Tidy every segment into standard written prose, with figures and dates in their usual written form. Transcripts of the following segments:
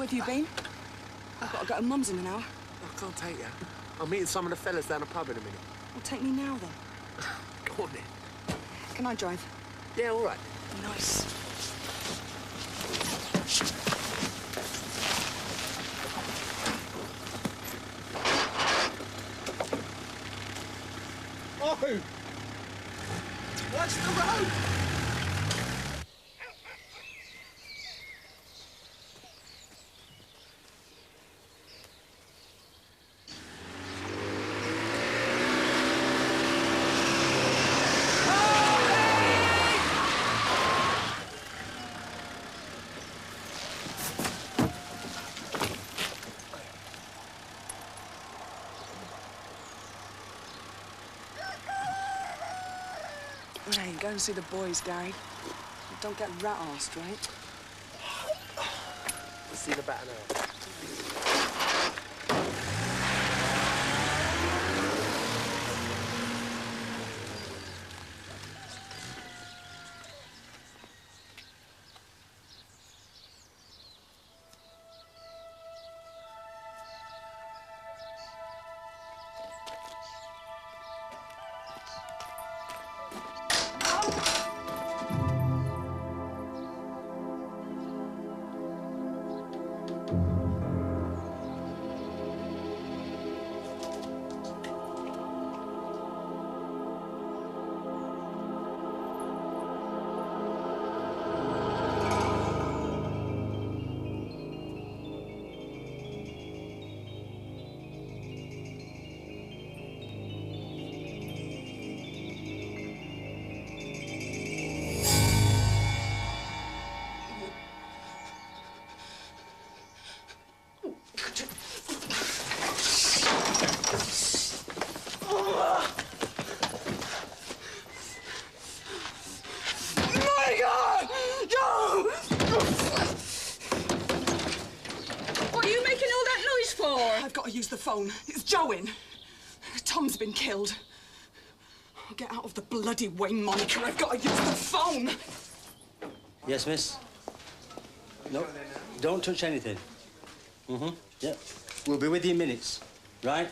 have you been? I've got to go to Mum's in an hour. I can't take you. I'm meeting some of the fellas down the pub in a minute. Well, take me now, then. Go on, then. Can I drive? Yeah, all right. Nice. Oh! Watch the road! Hey, go and see the boys, Gary. Don't get rat-arsed, right? See the bat now. I've got to use the phone. It's Joe in. Tom's been killed. I'll get out of the bloody Wayne moniker. I've got to use the phone. Yes, miss? No, don't touch anything. Yeah. We'll be with you in minutes, right?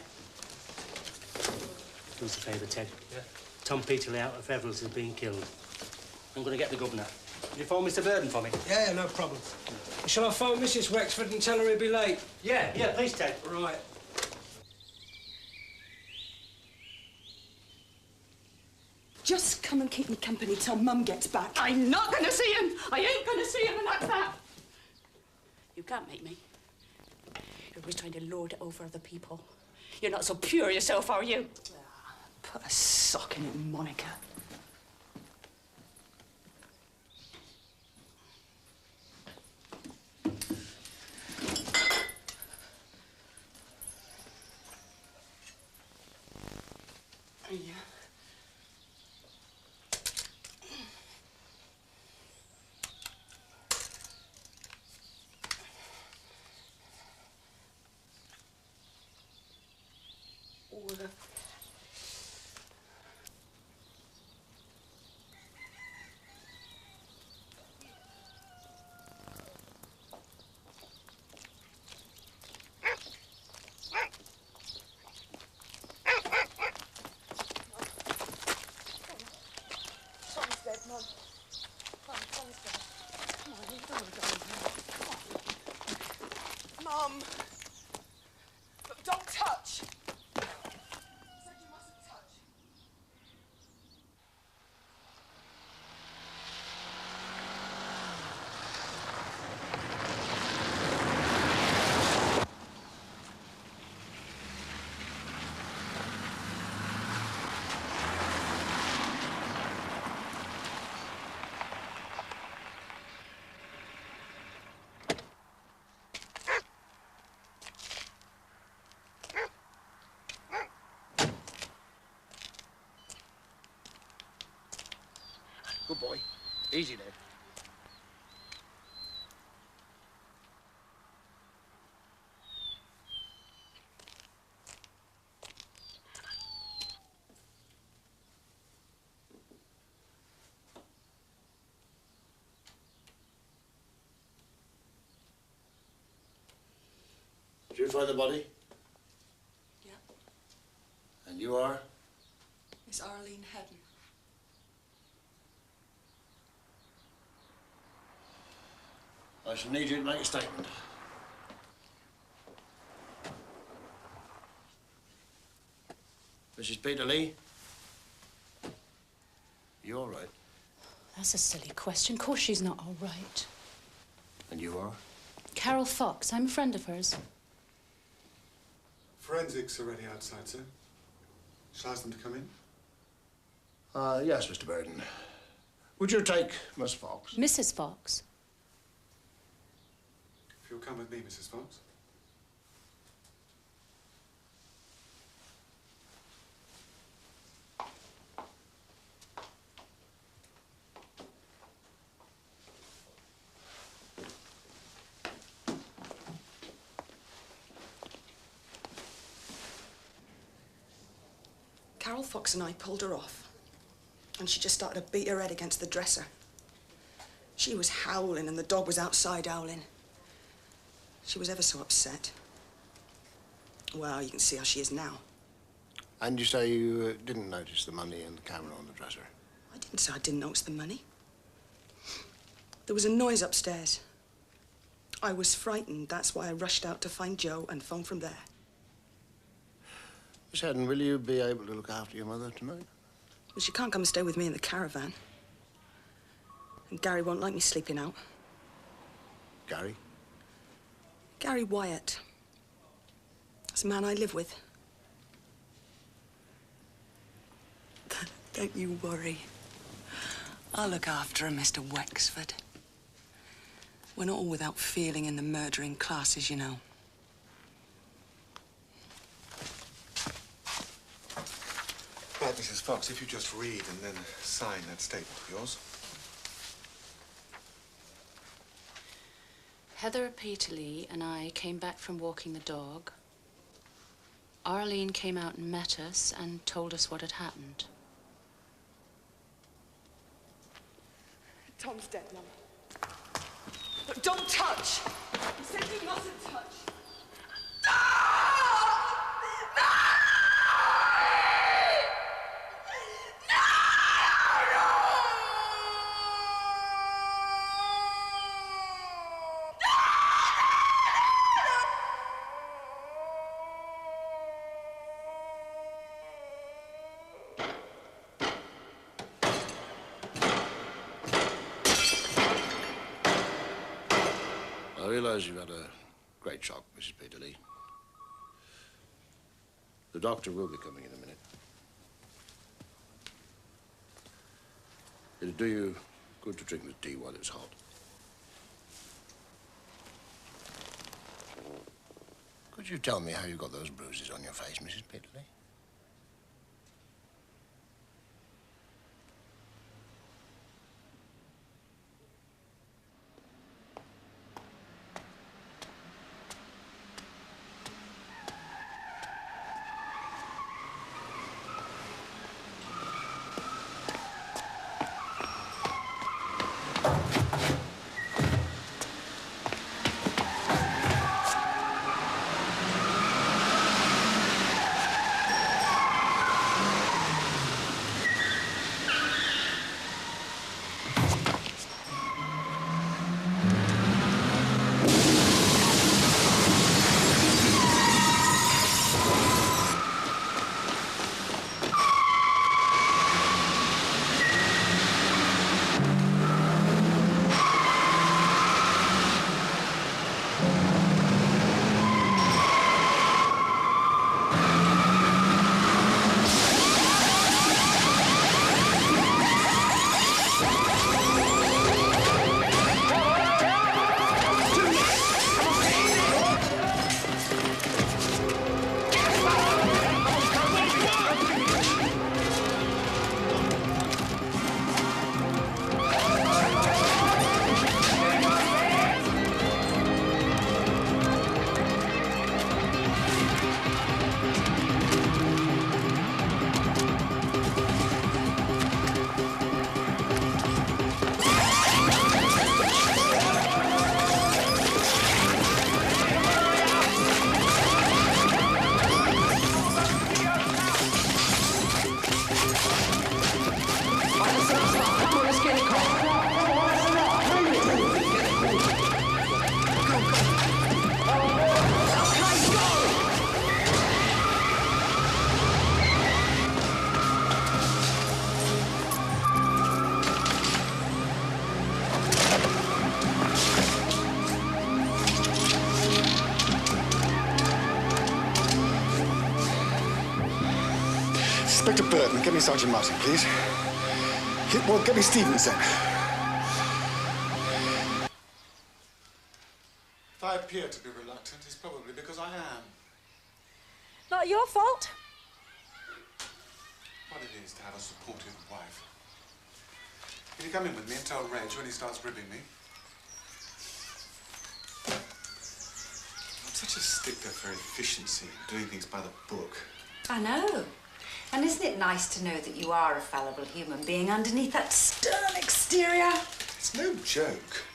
Do us a favour, Ted. Yeah? Tom Peterley out of Everett is being killed. I'm going to get the governor. Can you phone Mr. Burden for me? Yeah, no problem. Shall I phone Mrs. Wexford and tell her he'll be late? Yeah, please, Ted. Right. Just come and keep me company till Mum gets back. I'm not going to see him. I ain't going to see him, and that's that. You can't make me. You're always trying to lord it over other people. You're not so pure yourself, are you? Put a sock in it, Monica. Yeah. Order. Mum! Don't touch! I said you mustn't touch. Good boy. Easy there. find the body? Yeah. And you are? Miss Arlene Hedden. I shall need you to make a statement. Mrs. Peter Lee? You all right? That's a silly question. Of course she's not all right. And you are? Carol Fox. I'm a friend of hers. Forensics are ready outside, sir. Shall I ask them to come in? Yes, Mr. Burden. Would you take Miss Fox? Mrs. Fox. If you'll come with me, Mrs. Fox. Carol Fox and I pulled her off, and she just started to beat her head against the dresser. She was howling, and the dog was outside howling. She was ever so upset. Well, you can see how she is now. And you say you didn't notice the money and the camera on the dresser? I didn't say I didn't notice the money. There was a noise upstairs. I was frightened. That's why I rushed out to find Joe and phone from there. Miss Hedden, will you be able to look after your mother tonight? Well, she can't come and stay with me in the caravan. And Gary won't like me sleeping out. Gary? Gary Wyatt. That's the man I live with. Don't you worry. I'll look after her, Mr. Wexford. We're not all without feeling in the murdering classes, you know. Right, Mrs. Fox, if you just read and then sign that statement of yours. Heather Peterlee and I came back from walking the dog. Arlene came out and met us and told us what had happened. Tom's dead, Mum. But don't touch! He said you mustn't touch. I realize you've had a great shock, Mrs. Peterlee. The doctor will be coming in a minute. It'll do you good to drink the tea while it's hot. Could you tell me how you got those bruises on your face, Mrs. Peterlee? Inspector Burton, get me Sergeant Martin, please. Well, get me Stevenson. If I appear to be reluctant, it's probably because I am. Not your fault. What it is to have a supportive wife. Can you come in with me and tell Reg when he starts ribbing me? I'm such a stickler for efficiency, doing things by the book. I know. And isn't it nice to know that you are a fallible human being underneath that stern exterior? It's no joke.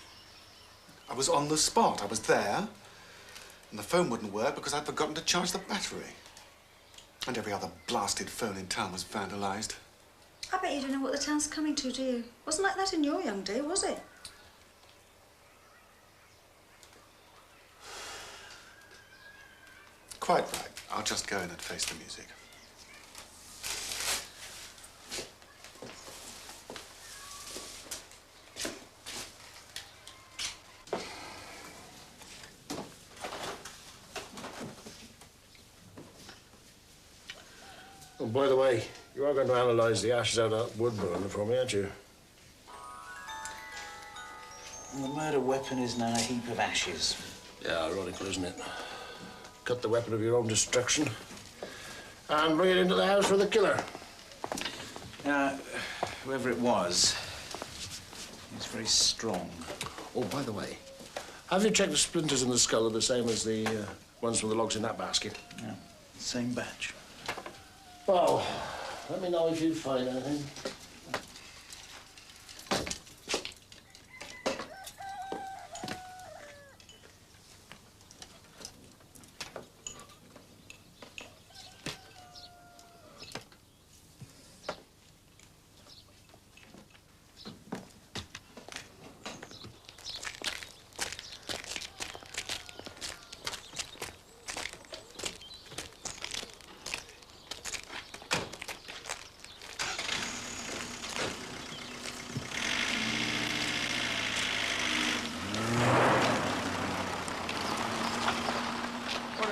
I was on the spot. I was there. And the phone wouldn't work because I'd forgotten to charge the battery. And every other blasted phone in town was vandalized. I bet you don't know what the town's coming to, do you? Wasn't like that in your young day, was it? Quite right. I'll just go in and face the music. Oh, by the way, you are going to analyse the ashes out of that wood burner for me, aren't you? The murder weapon is now a heap of ashes. Yeah, ironical, isn't it? Cut the weapon of your own destruction and bring it into the house for the killer. Now, whoever it was, it's very strong. Oh, by the way, have you checked the splinters in the skull are the same as the ones from the logs in that basket? Yeah, same batch. Well, let me know if you find anything.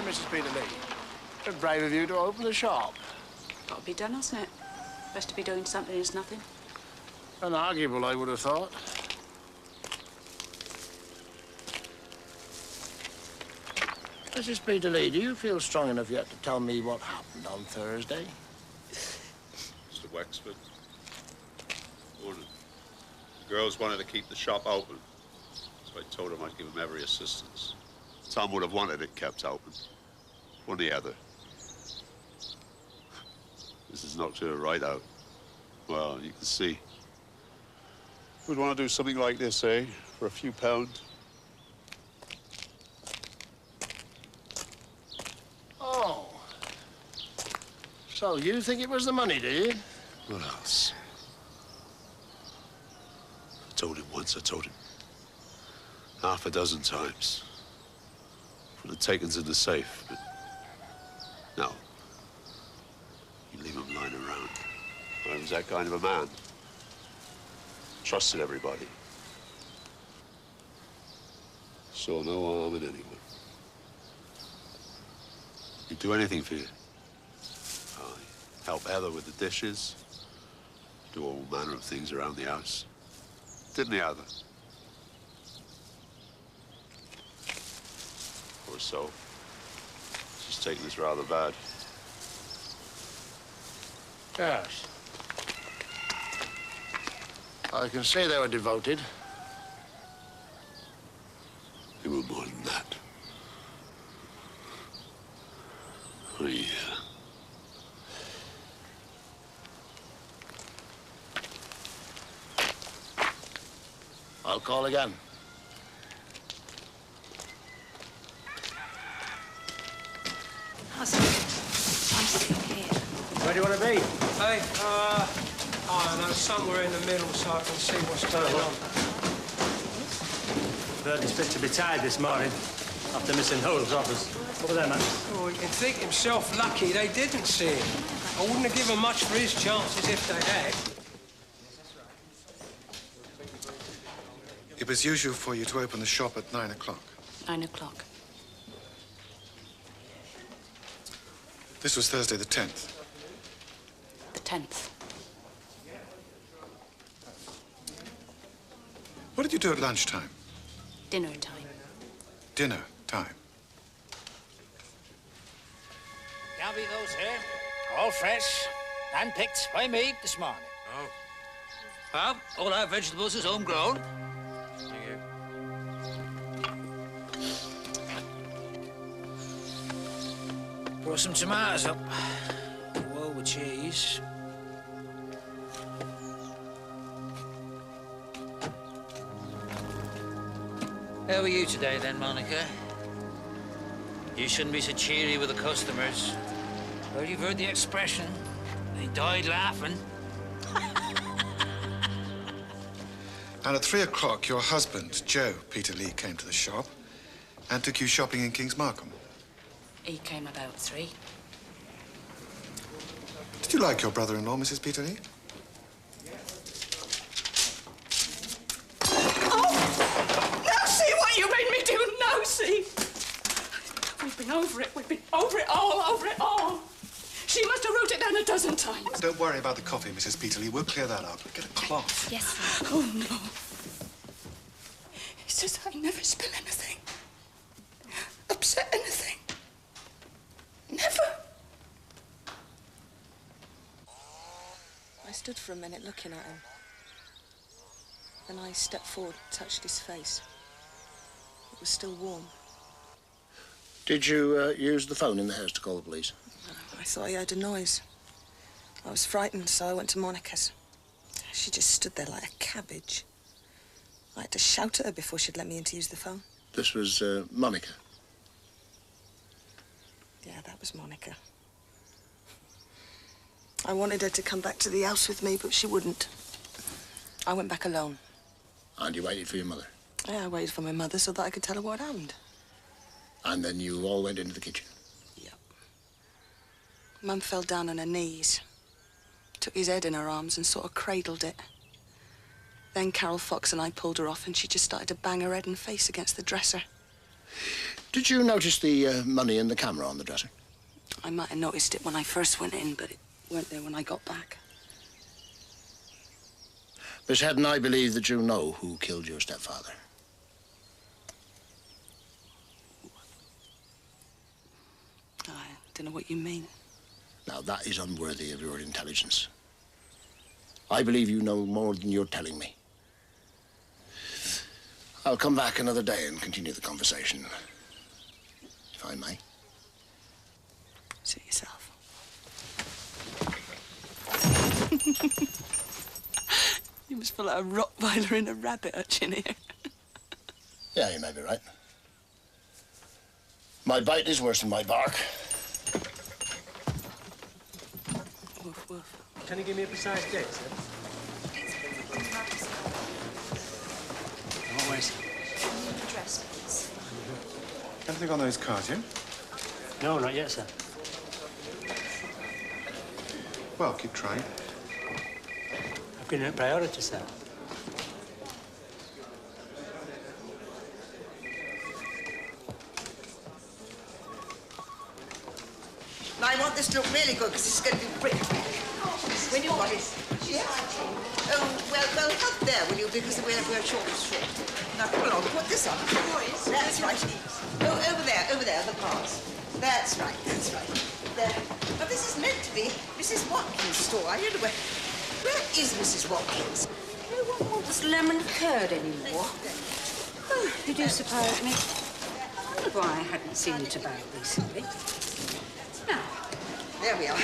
Mrs. Peter Lee, it's brave of you to open the shop. Got to be done, hasn't it? Best to be doing something is nothing. Unarguable, I would have thought. Mrs. Peter Lee, do you feel strong enough yet to tell me what happened on Thursday? Mr. Wexford. Ordered. The girls wanted to keep the shop open, so I told them I'd give them every assistance. Some would have wanted it kept open. One or the other. This is knocked her right out. Well, you can see. Who'd want to do something like this, eh? For a few pounds? Oh. So you think it was the money, do you? What else? I told him once, I told him. Half a dozen times. For the takings in the safe, but no. You leave them lying around. I was that kind of a man. Trusted everybody. Saw no harm in anyone. He'd do anything for you. Help Heather with the dishes. Do all manner of things around the house. Didn't he, Heather? Or so. She's taking this rather bad. Yes. I can say they were devoted. They were more than that. I'll call again. I'm sitting here. Where do you want to be? Hey, I don't know, somewhere in the middle so I can see what's going on. Burton's fit to be tied this morning after missing Hull's offers. What was that, man? Oh, he can think himself lucky they didn't see him. I wouldn't have given much for his chances if they had. It was usual for you to open the shop at 9 o'clock. 9 o'clock. This was Thursday the 10th. 10th. What did you do at lunchtime? Dinner time. Dinner time. Can't be those here. All fresh. And picked by me this morning. Oh. Well, all our vegetables is homegrown. Thank you. Pour some tomatoes up. Whoa, with cheese. How are you today, then, Monica? You shouldn't be so cheery with the customers. Well, you've heard the expression. They died laughing. And at 3 o'clock, your husband, Joe Peter Lee, came to the shop and took you shopping in Kings Markham. He came about 3. Did you like your brother-in-law, Mrs. Peter Lee? Now see what you made me do! Now see! We've been over it. We've been over it all. She must have wrote it down a dozen times. Don't worry about the coffee, Mrs. Peter Lee. We'll clear that up. Get a cloth. Yes, sir. Oh, no. He says I never spill anything. Upset anything. Never. I stood for a minute looking at him. Then I stepped forward and touched his face. It was still warm. Did you use the phone in the house to call the police? I thought I heard a noise. I was frightened, so I went to Monica's. She just stood there like a cabbage. I had to shout at her before she'd let me in to use the phone. This was Monica. Yeah, that was Monica. I wanted her to come back to the house with me, but she wouldn't. I went back alone. And you waited for your mother? Yeah, I waited for my mother so that I could tell her what happened. And then you all went into the kitchen? Yep. Mum fell down on her knees, took his head in her arms and sort of cradled it. Then Carol Fox and I pulled her off and she just started to bang her head and face against the dresser. Did you notice the money and the camera on the dresser? I might have noticed it when I first went in, but it weren't there when I got back. Miss Haddon, I believe that you know who killed your stepfather. I don't know what you mean. Now, that is unworthy of your intelligence. I believe you know more than you're telling me. I'll come back another day and continue the conversation, if I may. Suit yourself. You must feel like a Rottweiler in a rabbit hutch in here. Yeah, you may be right. My bite is worse than my bark. Woof, woof. Can you give me a precise date, sir? Where is it? Address, please. Anything on those cards, yeah? No, not yet, sir. Well, keep trying. I've been at priority, sir. Now, I want this to look really good, because it's going to be brick. When you want it. Yeah. Oh, well, up there, will you? Because we're short of short. Now, come along, put this on. That's right. Oh, over there, the cards. That's right. There. But this is meant to be Mrs. Watkins' store. I don't know where is Mrs. Watkins? No one wants lemon curd anymore. Oh, you do surprise me. I wonder why I hadn't seen it about recently. Now, There we are.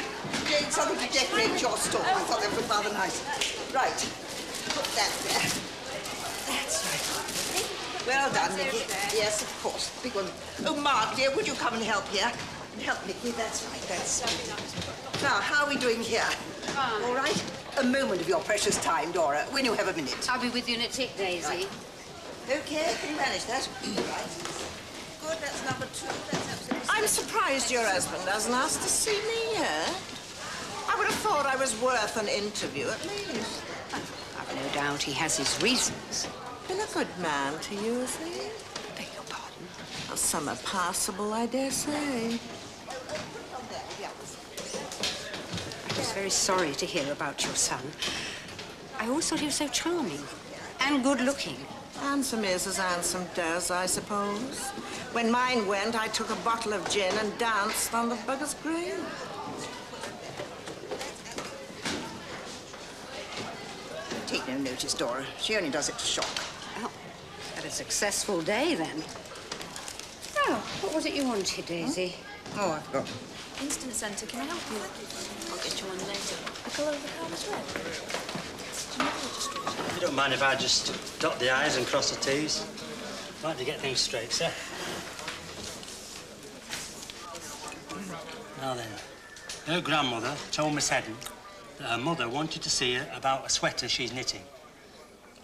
Jane, something to decorate your store. I thought that was rather nice. Right. Put that there. That's right. Well done, Nicky. Yes, of course. Big one. Oh, Mark, dear, would you come and help here? Help Nicky. That's right. That's right. Now, how are we doing here? Fine. All right? A moment of your precious time, Dora, when you have a minute. I'll be with you in a tick, Daisy. Right. Okay, can you manage that? Right. Good, that's number 2. That's absolutely... I'm surprised your husband hasn't asked to see me here. I would have thought I was worth an interview at least. I've no doubt he has his reasons. Been a good man to you, has he? Beg your pardon? Well, some are passable, I dare say. It's very very sorry to hear about your son. I always thought he was so charming and good-looking. Handsome is as handsome does, I suppose. When mine went, I took a bottle of gin and danced on the bugger's grave. Take no notice, Dora. She only does it to shock. Oh, had a successful day, then. Oh, what was it you wanted, Daisy? Oh, I've got... Instant Centre, can I help you? I'll get you one later. The colour of the car was red. Do you know the registration? You don't mind if I just dot the I's and cross the T's? I'd like to get things straight, sir. Now then, her grandmother told Miss Hedden that her mother wanted to see her about a sweater she's knitting.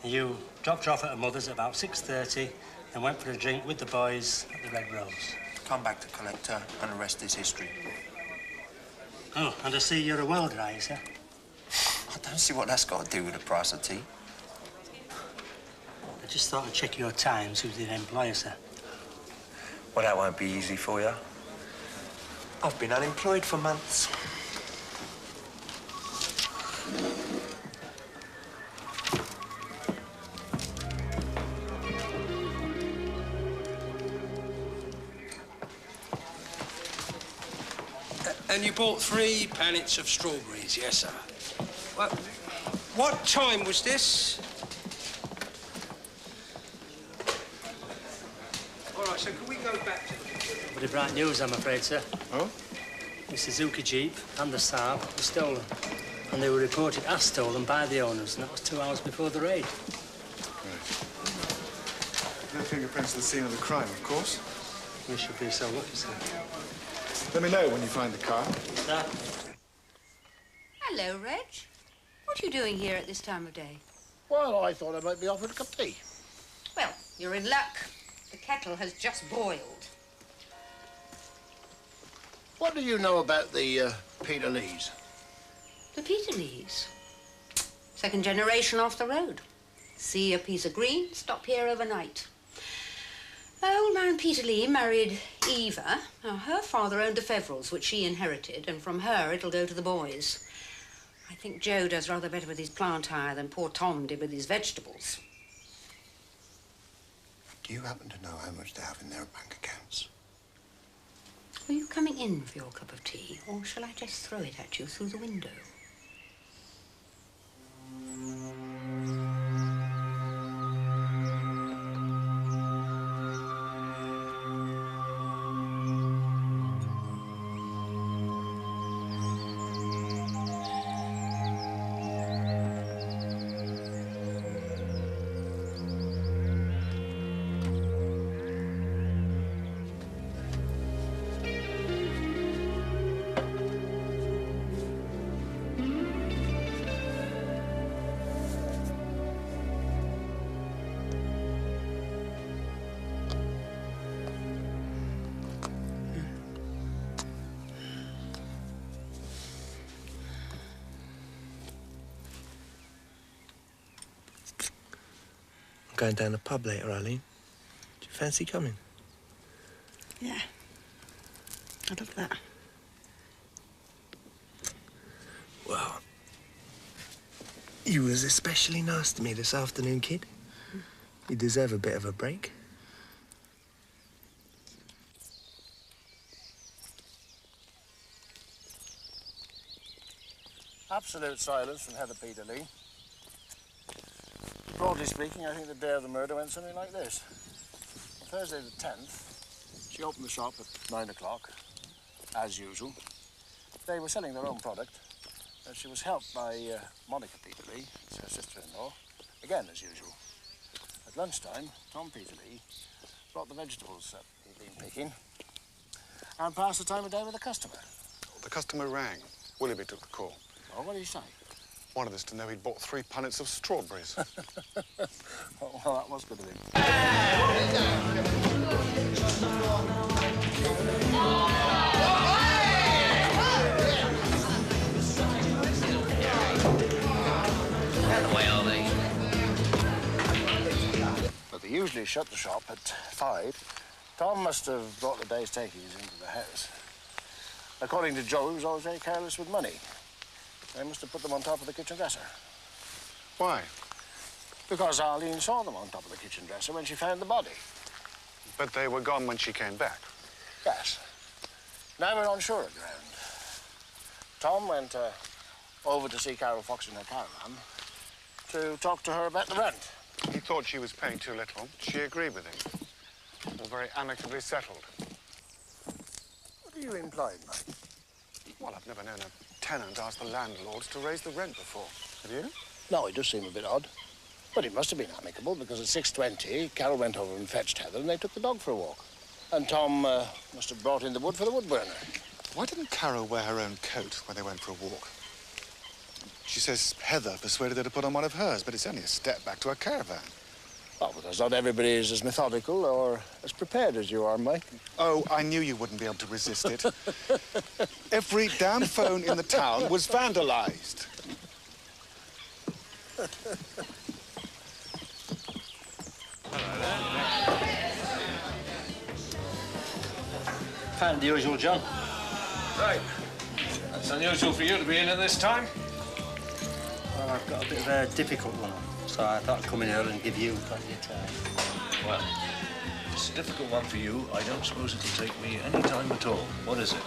And you dropped her off at her mother's at about 6:30 and went for a drink with the boys at the Red Rose. Come back to collect her, and the rest is history. Oh, and I see you're a welder, are you, sir? I don't see what that's got to do with the price of tea. I just thought I'd check your times with your employer, sir. Well, that won't be easy for you. I've been unemployed for months. And you bought 3 pallets of strawberries, yes, sir. Well, what time was this? All right, so can we go back to the... Pretty bright news, I'm afraid, sir. Oh? The Suzuki Jeep and the Saab were stolen. And they were reported as stolen by the owners, and that was 2 hours before the raid. Right. No fingerprints at the scene of the crime, of course. We should be so lucky, sir. Let me know when you find the car. Sir? Hello, Reg. What are you doing here at this time of day? Well, I thought I might be offered a cup of tea. Well, you're in luck. The kettle has just boiled. What do you know about the Peter Lees? The Peter Lees. Second generation off the road. See a piece of green, stop here overnight. Old man Peter Lee married Eva. Now, her father owned the Feverels, which she inherited, and from her it'll go to the boys. I think Joe does rather better with his plant hire than poor Tom did with his vegetables. Do you happen to know how much they have in their bank accounts? Are you coming in for your cup of tea, or shall I just throw it at you through the window? Going down the pub later, Eileen. Do you fancy coming? Yeah. I'd love that. Well, you was especially nice to me this afternoon, kid. You deserve a bit of a break. Absolute silence from Heather Peter Lee. Broadly speaking, I think the day of the murder went something like this. On Thursday the 10th, she opened the shop at 9 o'clock, as usual. They were selling their own product, and she was helped by Monica Peter Lee, her sister-in-law, again as usual. At lunchtime, Tom Peter Lee brought the vegetables that he'd been picking and passed the time of day with a customer. The customer rang. Willoughby took the call. Oh, what did he say? Wanted us to know he'd bought 3 punnets of strawberries. Well, that was good of him. Out of the way, are they? But they usually shut the shop at 5. Tom must have brought the day's takings into the house. According to Joe, he was always very careless with money. They must have put them on top of the kitchen dresser. Why? Because Arlene saw them on top of the kitchen dresser when she found the body. But they were gone when she came back. Yes. Now we're on surer ground. Tom went over to see Carol Fox in her caravan to talk to her about the rent. He thought she was paying too little. She agreed with him. All very amicably settled. What are you implying, Mike? Well, I've never known a tenant ask the landlords to raise the rent before. Have you? No, it does seem a bit odd. But it must have been amicable, because at 6:20, Carol went over and fetched Heather, and they took the dog for a walk. And Tom must have brought in the wood for the wood burner. Why didn't Carol wear her own coat when they went for a walk? She says Heather persuaded her to put on one of hers, but it's only a step back to a caravan. Well, because not everybody is as methodical or as prepared as you are, Mike. Oh, I knew you wouldn't be able to resist it. Every damn phone in the town was vandalized. Found the usual, John. Right. That's unusual for you to be in at this time. Well, I've got a bit of a difficult one, so I thought I'd come in early and give you plenty of time. Well, it's a difficult one for you. I don't suppose it'll take me any time at all. What is it?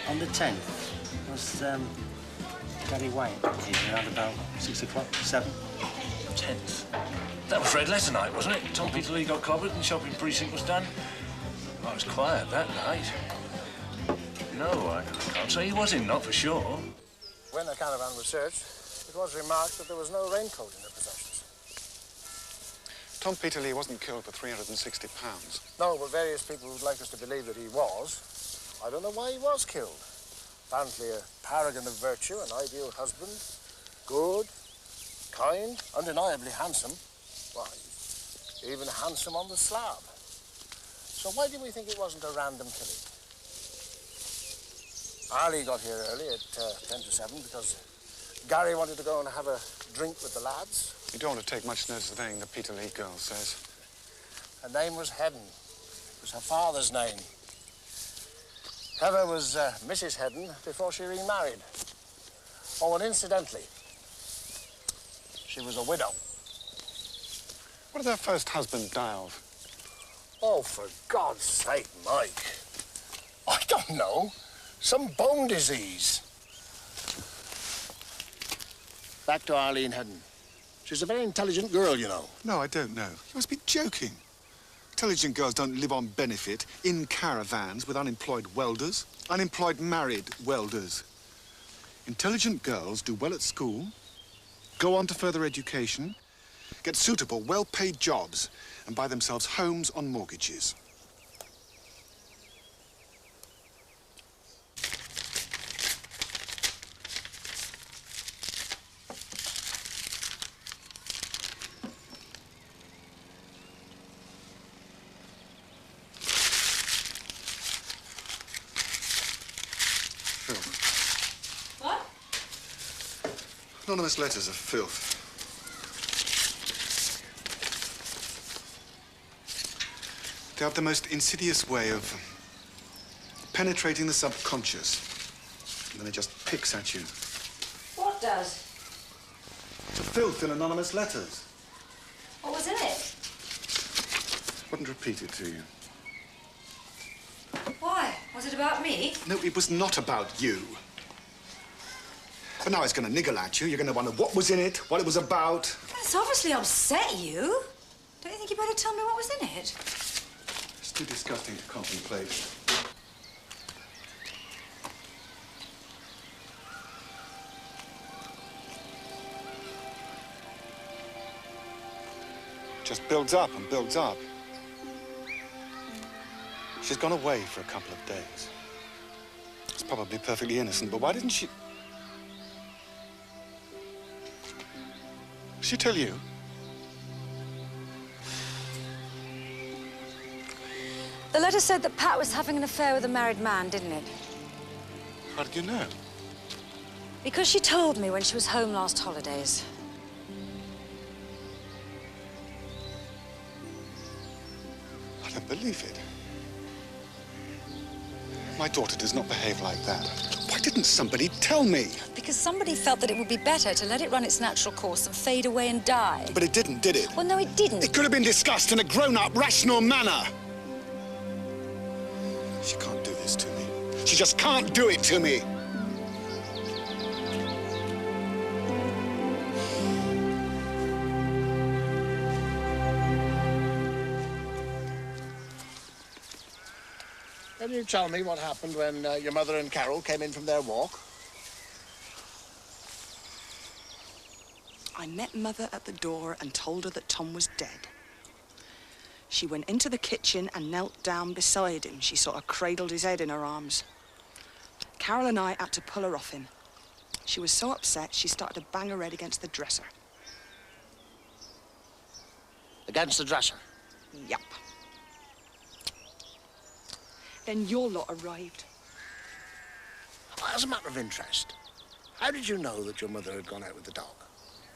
On the 10th, was Gary White here around about 6 o'clock, 7? 10th? That was red letter night, wasn't it? Tom Peterlee got clobbered and shopping precinct was done. I was quiet that night. No, I can't say he was in, not for sure. When the caravan was searched, it was remarked that there was no raincoat in their possessions. Tom Peterlee wasn't killed for £360. No, but various people would like us to believe that he was. I don't know why he was killed. Apparently a paragon of virtue, an ideal husband, good, kind, undeniably handsome. Why, even handsome on the slab. So why do we think it wasn't a random killing? Ali got here early at 10 to 7 because Gary wanted to go and have a drink with the lads. You don't want to take much notice of anything the Peterlee girl says. Her name was Hedden. It was her father's name. Heather was Mrs. Hedden before she remarried. Oh, and incidentally, she was a widow. What did her first husband die of? Oh, for God's sake, Mike. I don't know. Some bone disease. Back to Arlene Hedden. She's a very intelligent girl, you know. No, I don't know. You must be joking. Intelligent girls don't live on benefit in caravans with unemployed welders, unemployed married welders. Intelligent girls do well at school, go on to further education, get suitable, well-paid jobs, and buy themselves homes on mortgages. What? Anonymous letters of filth. They have the most insidious way of penetrating the subconscious. And then it just picks at you. What does? The filth in anonymous letters. What was in it? Wouldn't repeat it to you. Why? Was it about me? No, it was not about you. But now it's going to niggle at you. You're going to wonder what was in it, what it was about. It's obviously upset you. Don't you think you better tell me what was in it? It's too disgusting to contemplate. Just builds up and builds up. She's gone away for a couple of days. It's probably perfectly innocent, but why didn't she... Did she tell you? The letter said that Pat was having an affair with a married man, didn't it? How did you know? Because she told me when she was home last holidays. I don't believe it. My daughter does not behave like that. Why didn't somebody tell me? Because somebody felt that it would be better to let it run its natural course and fade away and die. But it didn't, did it? Well, no, it didn't. It could have been discussed in a grown-up, rational manner. She can't do this to me. She just can't do it to me. Can you tell me what happened when your mother and Carol came in from their walk? I met Mother at the door and told her that Tom was dead. She went into the kitchen and knelt down beside him. She sort of cradled his head in her arms. Carol and I had to pull her off him. She was so upset, she started to bang her head against the dresser. Against the dresser? Yup. Then your lot arrived. As a matter of interest, how did you know that your mother had gone out with the dog?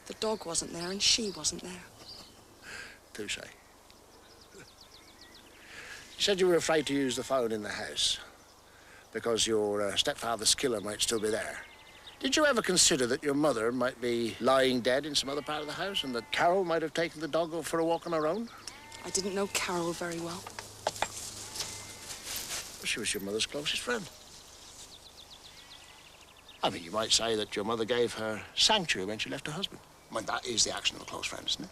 The dog wasn't there and she wasn't there. Touche. You said you were afraid to use the phone in the house because your stepfather's killer might still be there. Did you ever consider that your mother might be lying dead in some other part of the house and that Carol might have taken the dog for a walk on her own? I didn't know Carol very well. She was your mother's closest friend. I mean, you might say that your mother gave her sanctuary when she left her husband. I mean, that is the action of a close friend, isn't it?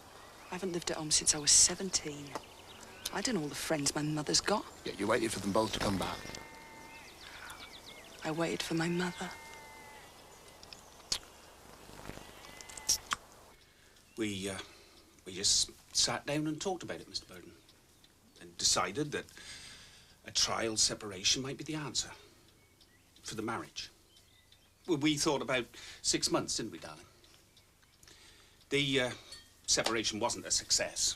I haven't lived at home since I was 17. I don't know all the friends my mother's got. Yeah, you waited for them both to come back. I waited for my mother. We just sat down and talked about it, Mr. Burden, and decided that a trial separation might be the answer for the marriage. Well, we thought about 6 months, didn't we, darling? The separation wasn't a success.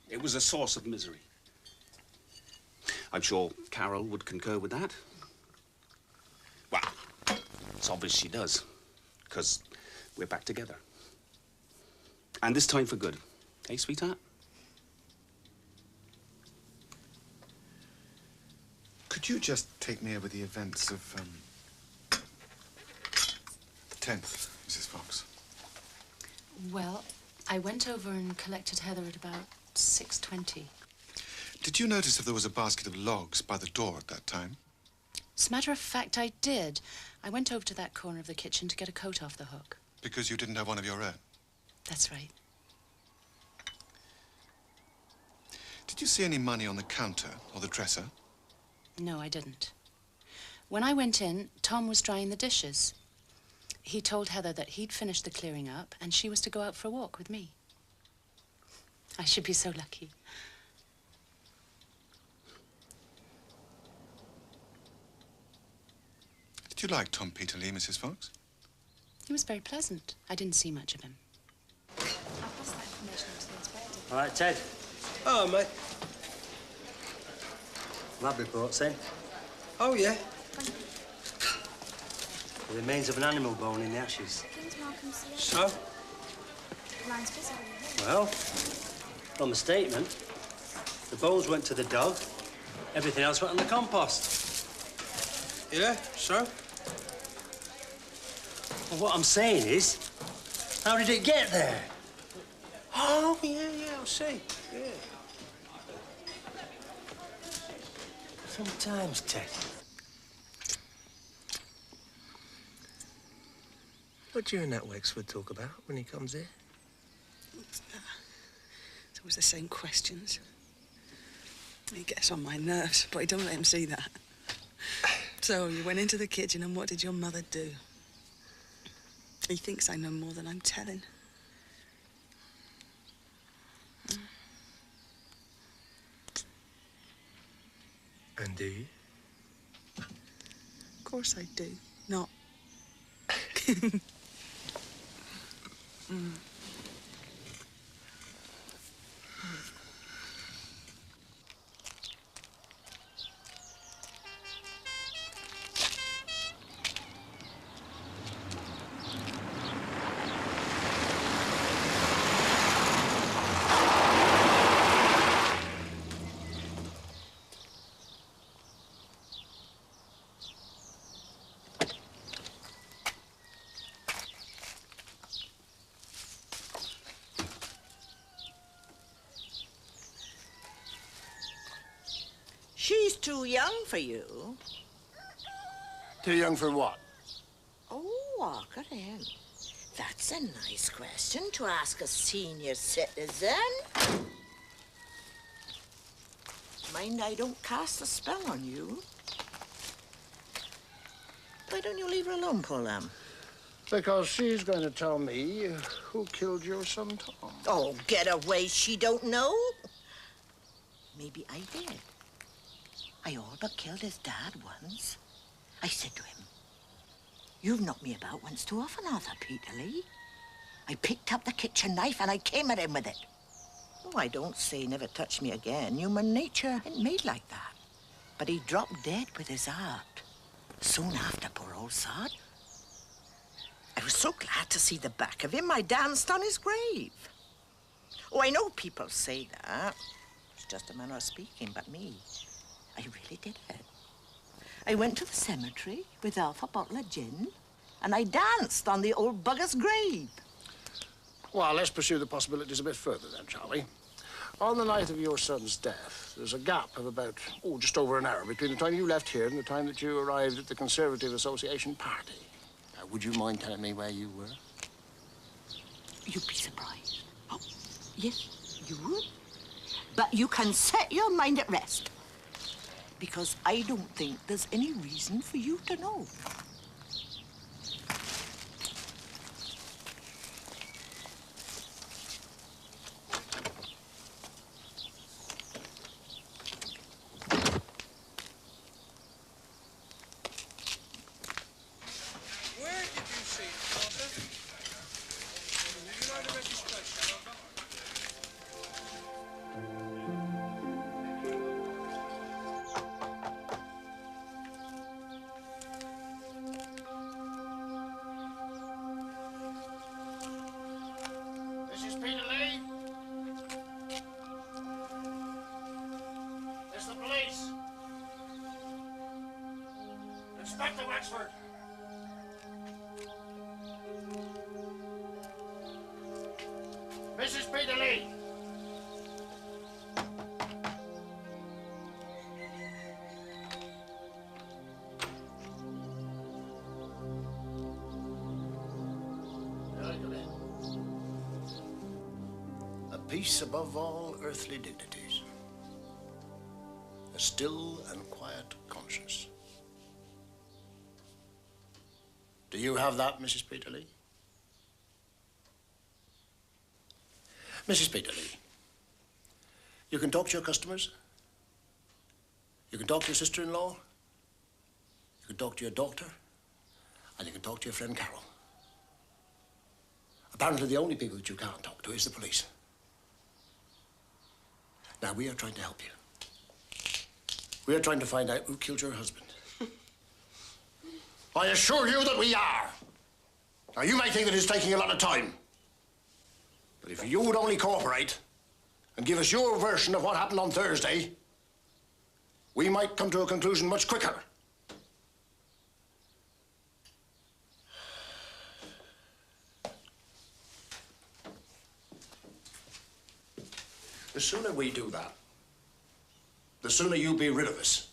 It was a source of misery. I'm sure Carol would concur with that. Well, it's obvious she does, because we're back together. And this time for good. Hey, sweetheart? Could you just take me over the events of, the 10th, Mrs. Fox? Well, I went over and collected Heather at about 6:20. Did you notice if there was a basket of logs by the door at that time? As a matter of fact, I did. I went over to that corner of the kitchen to get a coat off the hook. Because you didn't have one of your own? That's right. Did you see any money on the counter or the dresser? No, I didn't. When I went in, Tom was drying the dishes. He told Heather that he'd finished the clearing up and she was to go out for a walk with me. I should be so lucky. Did you like Tom Peterlee, Mrs. Fox? He was very pleasant. I didn't see much of him. All right, Ted. Oh, mate. Lab report's in. Oh, yeah? The remains of an animal bone in the ashes. So? Well, from the statement, the bones went to the dog, everything else went on the compost. Yeah, so? Well, what I'm saying is, how did it get there? Oh, yeah, I see. Yeah. Sometimes, Ted. What do you and that Wexford talk about when he comes here? It's always the same questions. He gets on my nerves, but I don't let him see that. So you went into the kitchen, and what did your mother do? He thinks I know more than I'm telling. And do you? Of course I do. Not. too young for you. Too young for what? Oh, walk it in. That's a nice question to ask a senior citizen. Mind I don't cast a spell on you. Why don't you leave her alone, poor lamb? Because she's going to tell me who killed your son, Tom. Oh, get away. She don't know. Maybe I did. I all but killed his dad once. I said to him, "You've knocked me about once too often, Arthur Peterlee." I picked up the kitchen knife and I came at him with it. Oh, I don't say never touch me again. Human nature ain't made like that. But he dropped dead with his heart. Soon after, poor old sod. I was so glad to see the back of him, I danced on his grave. Oh, I know people say that. It's just a manner of speaking, but me, I really did it. I went to the cemetery with half a bottle of gin, and I danced on the old bugger's grave. Well, let's pursue the possibilities a bit further then, shall we? On the night of your son's death, there's a gap of about, just over an hour between the time you left here and the time that you arrived at the Conservative Association party. Now, would you mind telling me where you were? You'd be surprised. Oh, yes, you would. But you can set your mind at rest, because I don't think there's any reason for you to know. Mrs. Peterlee? It's the police. Inspector Wexford. Mrs. Peterlee. Peace above all earthly dignities. A still and quiet conscience. Do you have that, Mrs. Peterlee? Mrs. Peterlee, you can talk to your customers. You can talk to your sister-in-law. You can talk to your daughter. And you can talk to your friend Carol. Apparently, the only people that you can't talk to is the police. Now, we are trying to help you. We are trying to find out who killed your husband. I assure you that we are. Now, you may think that it's taking a lot of time. But if you would only cooperate and give us your version of what happened on Thursday, we might come to a conclusion much quicker. The sooner we do that, the sooner you'll be rid of us.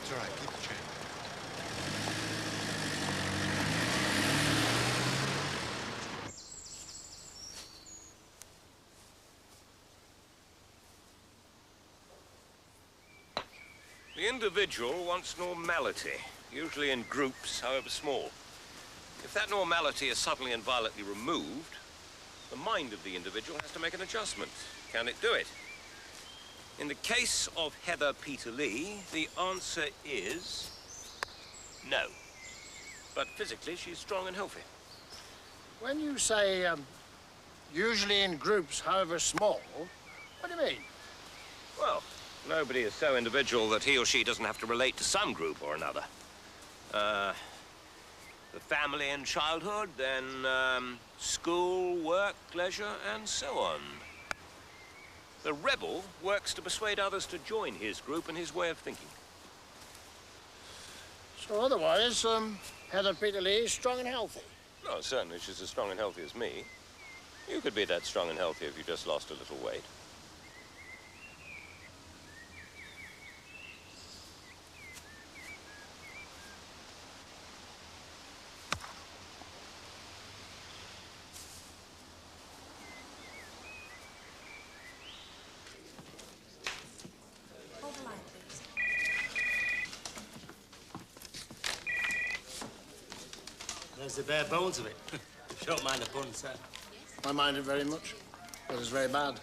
It's all right, keep the change. The individual wants normality, usually in groups, however small. If that normality is suddenly and violently removed, the mind of the individual has to make an adjustment. Can it do it? In the case of Heather Peterlee, the answer is no. But physically, she's strong and healthy. When you say, usually in groups, however small, what do you mean? Well, nobody is so individual that he or she doesn't have to relate to some group or another. The family and childhood, then school, work, leisure, and so on. The rebel works to persuade others to join his group and his way of thinking. So otherwise, Heather Peterlee is strong and healthy. No, certainly she's as strong and healthy as me. You could be that strong and healthy if you just lost a little weight. Hold the line, please. There's the bare bones of it. If you don't mind a bun, sir. I mind it very much, but it's very bad. No.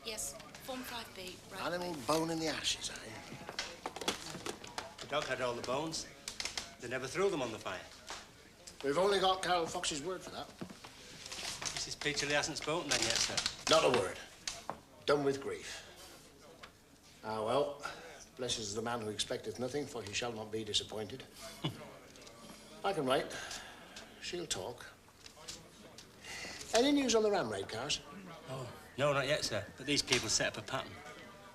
Yes. Form 5B. Right. Animal bone in the ashes, eh? The dog had all the bones. They never threw them on the fire. We've only got Carol Fox's word for that. Mrs. Peterlee hasn't spoken then yet, sir. Not a word. Done with grief. Ah, well, blessed is the man who expecteth nothing, for he shall not be disappointed. I can wait. She'll talk. Any news on the ram raid cars? Oh, no, not yet, sir. But these people set up a pattern.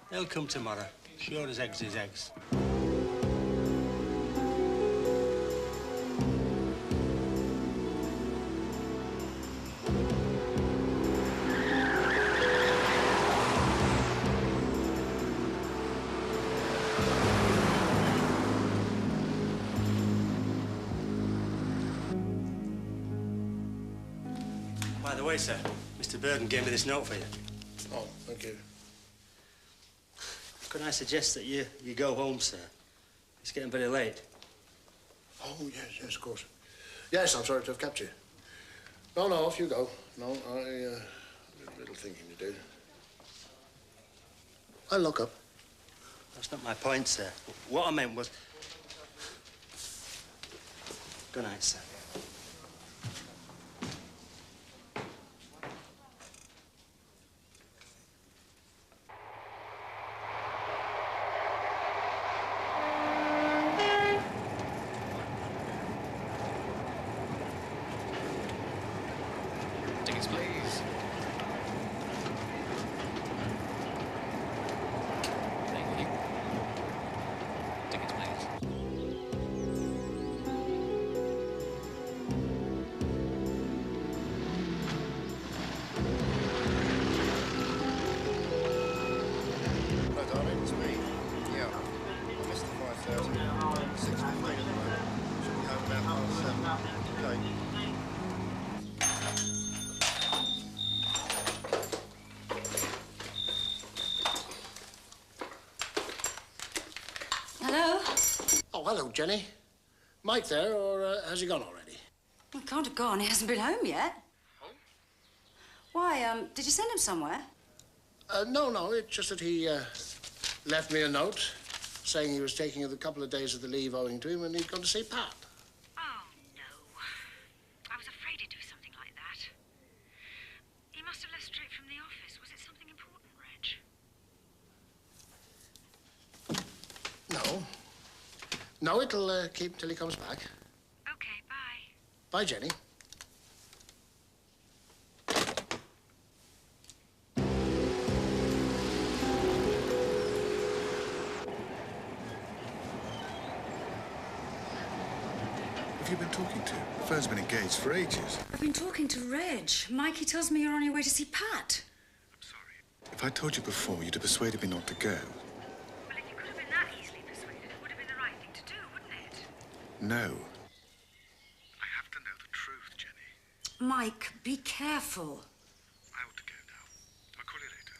They'll come tomorrow. Sure as eggs is eggs. By the way, sir, Mr. Burden gave me this note for you. Oh, thank you. Could I suggest that you go home, sir? It's getting very late. Oh, yes, of course. Yes, I'm sorry to have kept you. No, off you go. No, I have a little thinking to do. I'll look up. That's not my point, sir. What I meant was... Good night, sir. Tickets, please. Thank you. Tickets, please. Hello, darling, it's me. Yeah, I missed the 5,000. 6:15 at the moment. Should be home about 7:30. Okay. Hello? Oh, hello, Jenny. Mike there, or has he gone already? Well, he can't have gone. He hasn't been home yet. Why, did you send him somewhere? No, it's just that he left me a note saying he was taking a couple of days of the leave owing to him and he'd gone to see Pat. Oh, no. I was afraid he'd do something like that. He must have left straight from the office. Was it something important, Reg? No. No, it'll keep till he comes back. Okay, bye. Bye, Jenny. Who have you been talking to? The phone's been engaged for ages. I've been talking to Reg. Mikey tells me you're on your way to see Pat. If I told you before, you'd have persuaded me not to go. Well, if you could have been that easily persuaded, it would have been the right thing to do, wouldn't it? No. Mike, be careful. I ought to go now. I'll call you later.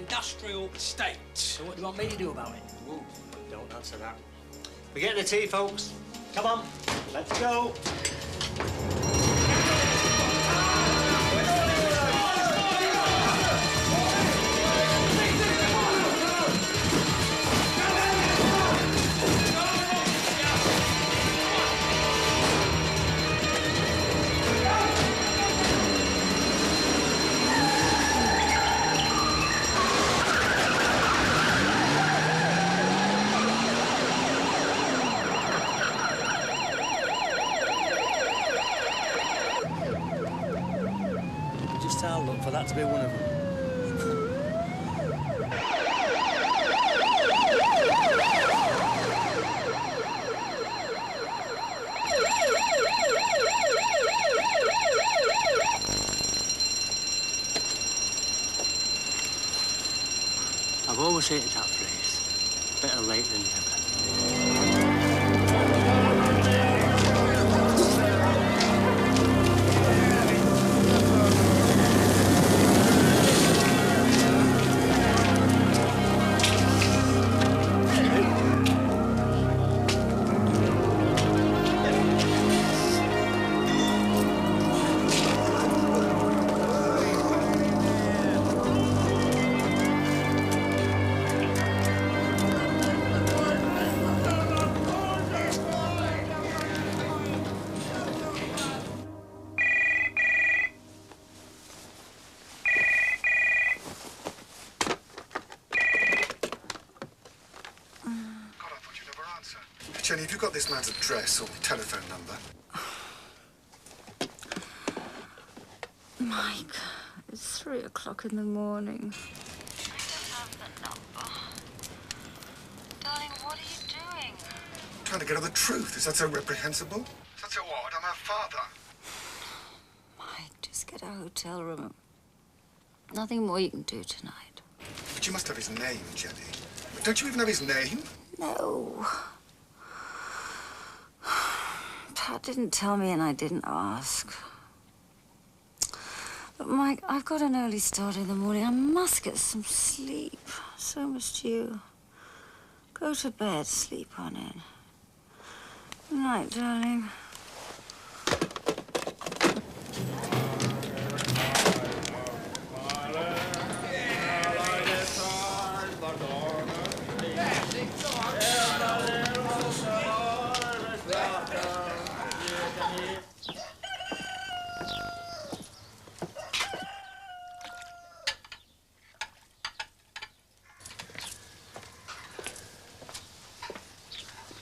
industrial estate. So what do you want me to do about it? Ooh, don't answer that. We're getting the tea, folks. Come on, let's go. Just I'll look for that to be one of them. I've always hated that phrase. Better late than never. Jenny, have you got this man's address or telephone number? Mike, it's 3 o'clock in the morning. I don't have the number. Darling, what are you doing? Trying to get at the truth. Is that so reprehensible? Is that so odd? I'm her father. Mike, just get a hotel room. Nothing more you can do tonight. But you must have his name, Jenny. Don't you even have his name? No. Pat didn't tell me and I didn't ask. But, Mike, I've got an early start in the morning. I must get some sleep. So must you. Go to bed, sleep on in. Good night, darling.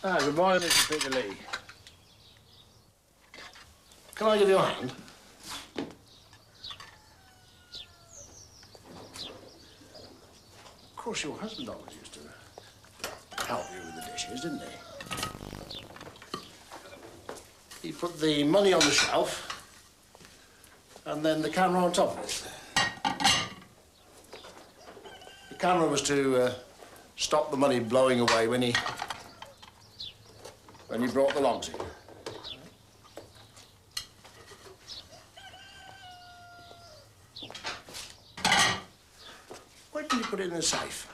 Ah, good morning, Mr. Peter-Lee. Can I give you a hand? Of course, your husband always used to help you with the dishes, didn't he? He put the money on the shelf and then the camera on top of it. The camera was to stop the money blowing away when he brought the logs in. Why didn't you put it in the safe?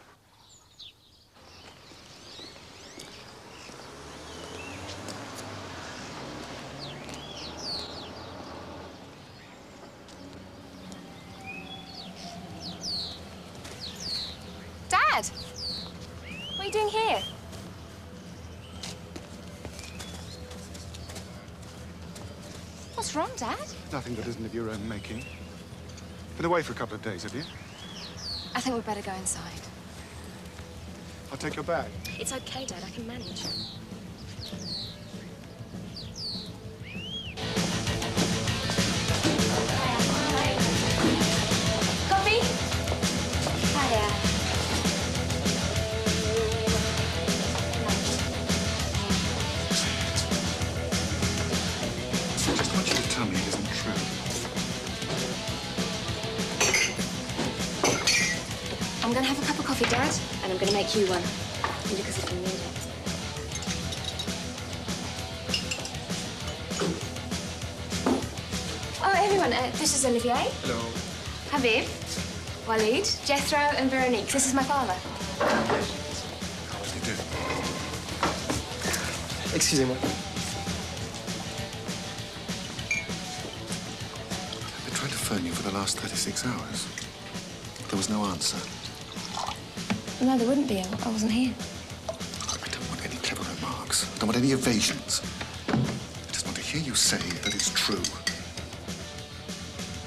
Dad! What are you doing here? What's wrong, Dad? Nothing that isn't of your own making. Been away for a couple of days, have you? I think we'd better go inside. I'll take your bag. It's okay, Dad. I can manage. Coffee? Hiya. I just want you to tell me it isn't true. I'm going to have a cup of coffee, Dad, and I'm going to make you one. Because if you need it. Oh, everyone, this is Olivier. Hello. Habib. Walid, Jethro and Veronique. This is my father. How does he do? Excusez-moi. I've been trying to phone you for the last 36 hours. There was no answer. No, there wouldn't be. I wasn't here. I don't want any clever remarks. I don't want any evasions. I just want to hear you say that it's true.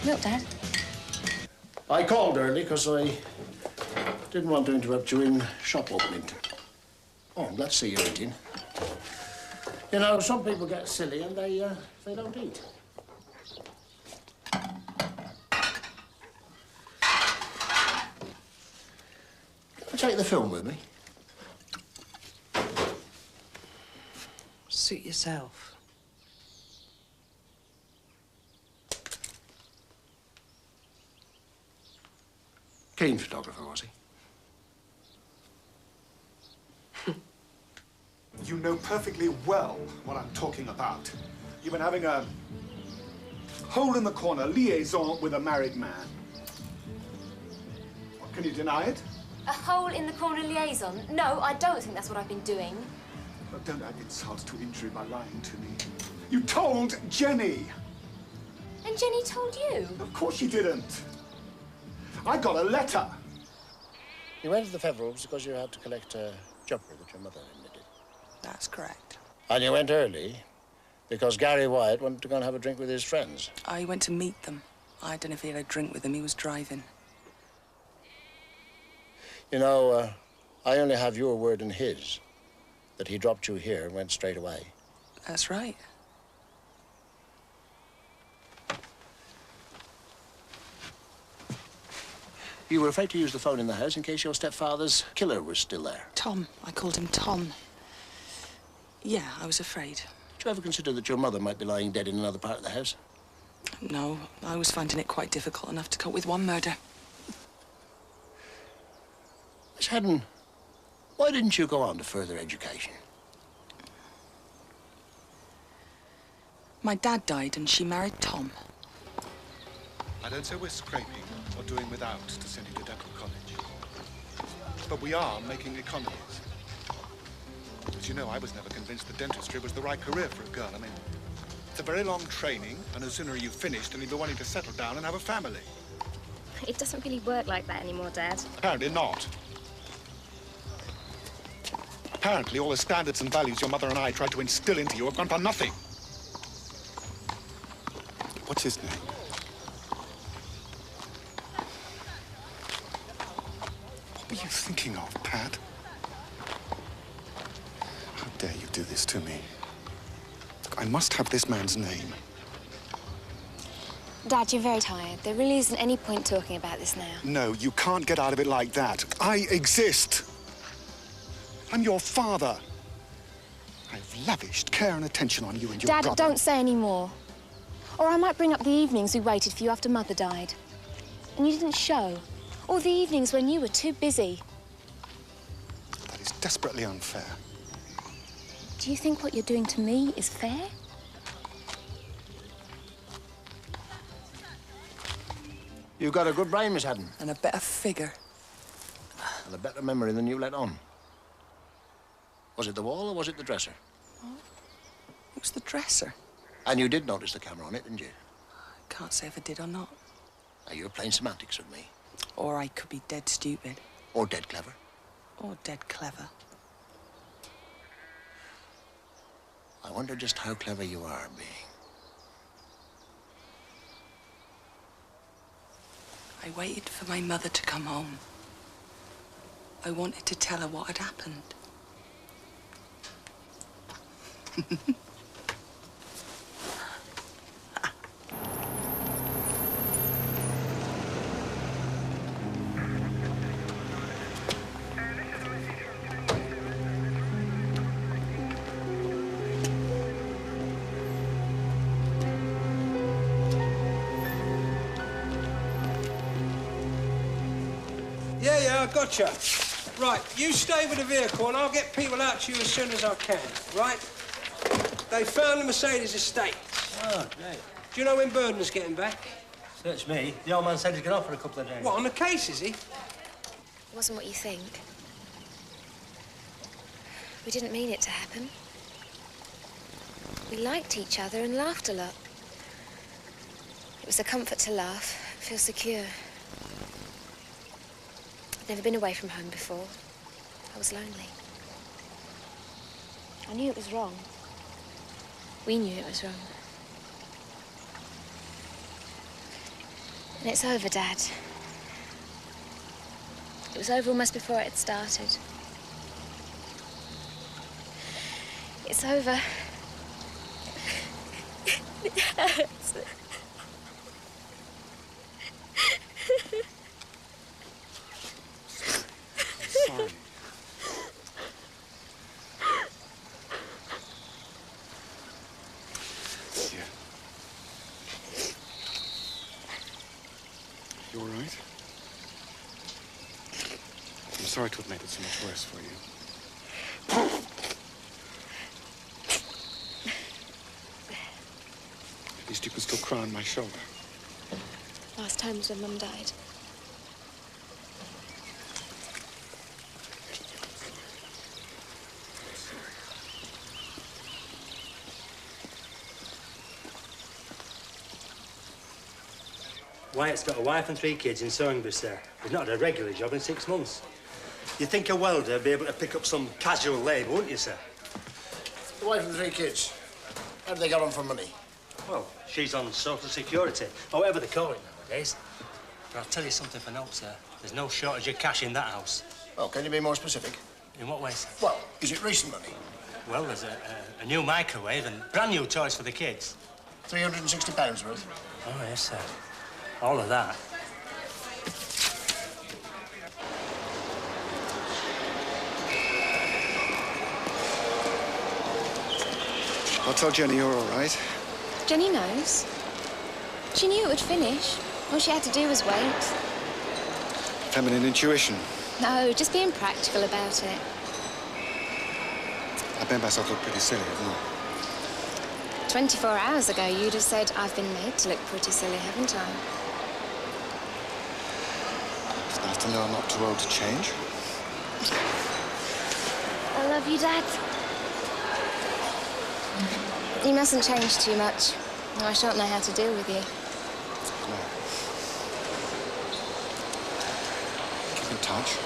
Milk, Dad. I called early because I didn't want to interrupt you in shop opening. Oh, I'm glad to see you're eating. You know, some people get silly and they don't eat. Take the film with me. Suit yourself. Keen photographer, was he? You know perfectly well what I'm talking about. You've been having a hole-in-the-corner liaison with a married man. What, can you deny it? A hole-in-the-corner liaison? No, I don't think that's what I've been doing. Oh, don't add insult to injury by lying to me. You told Jenny! And Jenny told you? Of course she didn't. I got a letter. You went to the Feverels because you had to collect a jumper that your mother knitted. That's correct. And you went early because Gary Wyatt wanted to go and have a drink with his friends. I went to meet them. I don't know if he had a drink with them. He was driving. You know, I only have your word and his that he dropped you here and went straight away. That's right. You were afraid to use the phone in the house in case your stepfather's killer was still there. Tom. I called him Tom. Yeah, I was afraid. Did you ever consider that your mother might be lying dead in another part of the house? No, I was finding it quite difficult enough to cope with one murder. Miss Haddon, why didn't you go on to further education? My dad died and she married Tom. I don't say we're scraping or doing without to send you to dental college. But we are making economies. As you know, I was never convinced that dentistry was the right career for a girl. I mean, it's a very long training, and the sooner you've finished, and you'll be wanting to settle down and have a family. It doesn't really work like that anymore, Dad. Apparently not. Apparently, all the standards and values your mother and I tried to instill into you have gone for nothing. What's his name? What were you thinking of, Pat? How dare you do this to me? Look, I must have this man's name. Dad, you're very tired. There really isn't any point talking about this now. No, you can't get out of it like that. I exist. I'm your father. I've lavished care and attention on you and your Dad, brother. don't say any more. Or I might bring up the evenings we waited for you after Mother died. And you didn't show. Or the evenings when you were too busy. That is desperately unfair. Do you think what you're doing to me is fair? You've got a good brain, Miss Haddon. And a better figure. And a better memory than you let on. Was it the wall or was it the dresser? It was the dresser. And you did notice the camera on it, didn't you? I can't say if I did or not. Now, you're playing semantics with me. Or I could be dead stupid. Or dead clever. Or dead clever. I wonder just how clever you are being. I waited for my mother to come home. I wanted to tell her what had happened. Yeah, I gotcha. Right, you stay with the vehicle and I'll get people out to you as soon as I can, right? They found the Mercedes estate. Oh, great. Do you know when Burden's getting back? Search me. The old man said he's going off for a couple of days. What, on the case, is he? It wasn't what you think. We didn't mean it to happen. We liked each other and laughed a lot. It was a comfort to laugh, feel secure. I'd never been away from home before. I was lonely. I knew it was wrong. We knew it was wrong. And it's over, Dad. It was over almost before it had started. It's over. It hurts. Sorry. Here. You all right? I'm sorry to have made it so much worse for you. At least you can still cry on my shoulder. Last time was when Mum died. Wyatt's got a wife and 3 kids in Sewingbury, sir. He's not had a regular job in 6 months. You'd think a welder would be able to pick up some casual labour, wouldn't you, sir? The wife and 3 kids. How do they get on for money? Well, she's on social security, or whatever they call it nowadays. But I'll tell you something for note, sir. There's no shortage of cash in that house. Well, can you be more specific? In what way, sir? Well, is it recent money? Well, there's a new microwave and brand new toys for the kids. £360 worth? Oh, yes, sir. All of that. I'll tell Jenny you're all right. Jenny knows. She knew it would finish. All she had to do was wait. Feminine intuition. No, just being practical about it. I made myself look pretty silly, haven't I? 24 hours ago, you'd have said, I've been made to look pretty silly, haven't I? It's nice to know I'm not too old to change. I love you, Dad. You mustn't change too much. I shan't know how to deal with you. Keep in touch.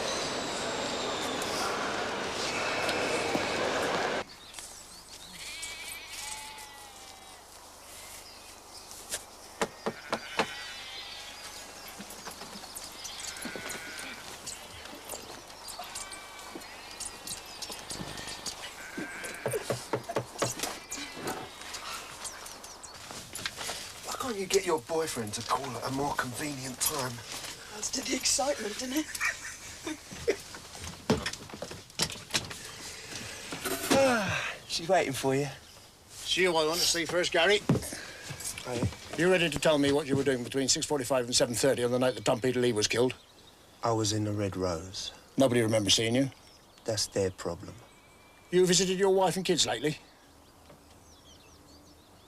Why can't you get your boyfriend to call at a more convenient time? Adds to the excitement, doesn't it? She's waiting for you. See you I want to see first, Gary. Hey. You ready to tell me what you were doing between 6:45 and 7:30 on the night that Tom Peter Lee was killed? I was in the Red Rose. Nobody remembers seeing you. That's their problem. You visited your wife and kids lately?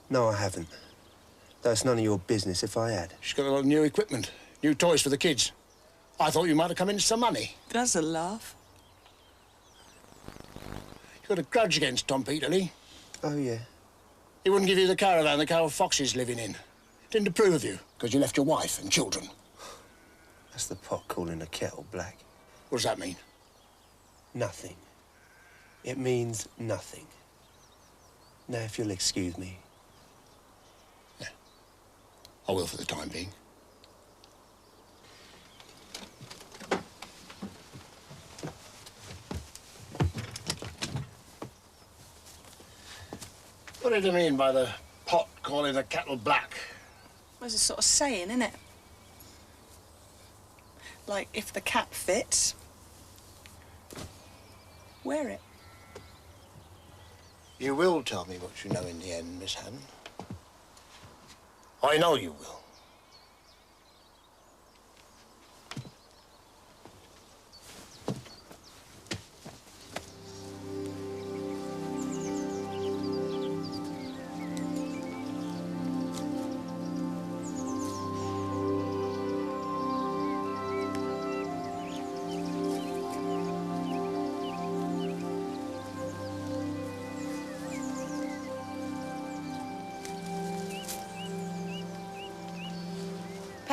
No, I haven't. That's none of your business if I had. She's got a lot of new equipment, new toys for the kids. I thought you might have come into some money. That's a laugh. You got a grudge against Tom Peter Lee? Oh, yeah. He wouldn't give you the caravan the Carol Fox is living in. Didn't approve of you, because you left your wife and children. That's the pot calling the kettle black. What does that mean? Nothing. It means nothing. Now, if you'll excuse me. Yeah. I will for the time being. What did he mean by the pot calling the kettle black? There's a sort of saying, isn't it? Like, if the cap fits, wear it. You will tell me what you know in the end, Miss Haddon. I know you will.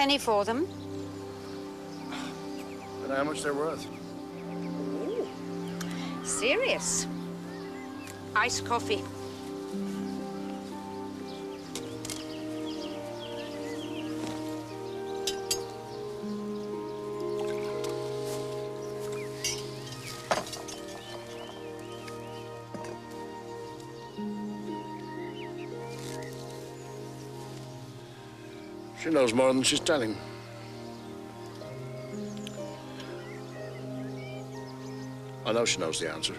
penny for them. Don't know how much they're worth. Ooh, serious. Iced coffee. She knows more than she's telling. I know she knows the answer.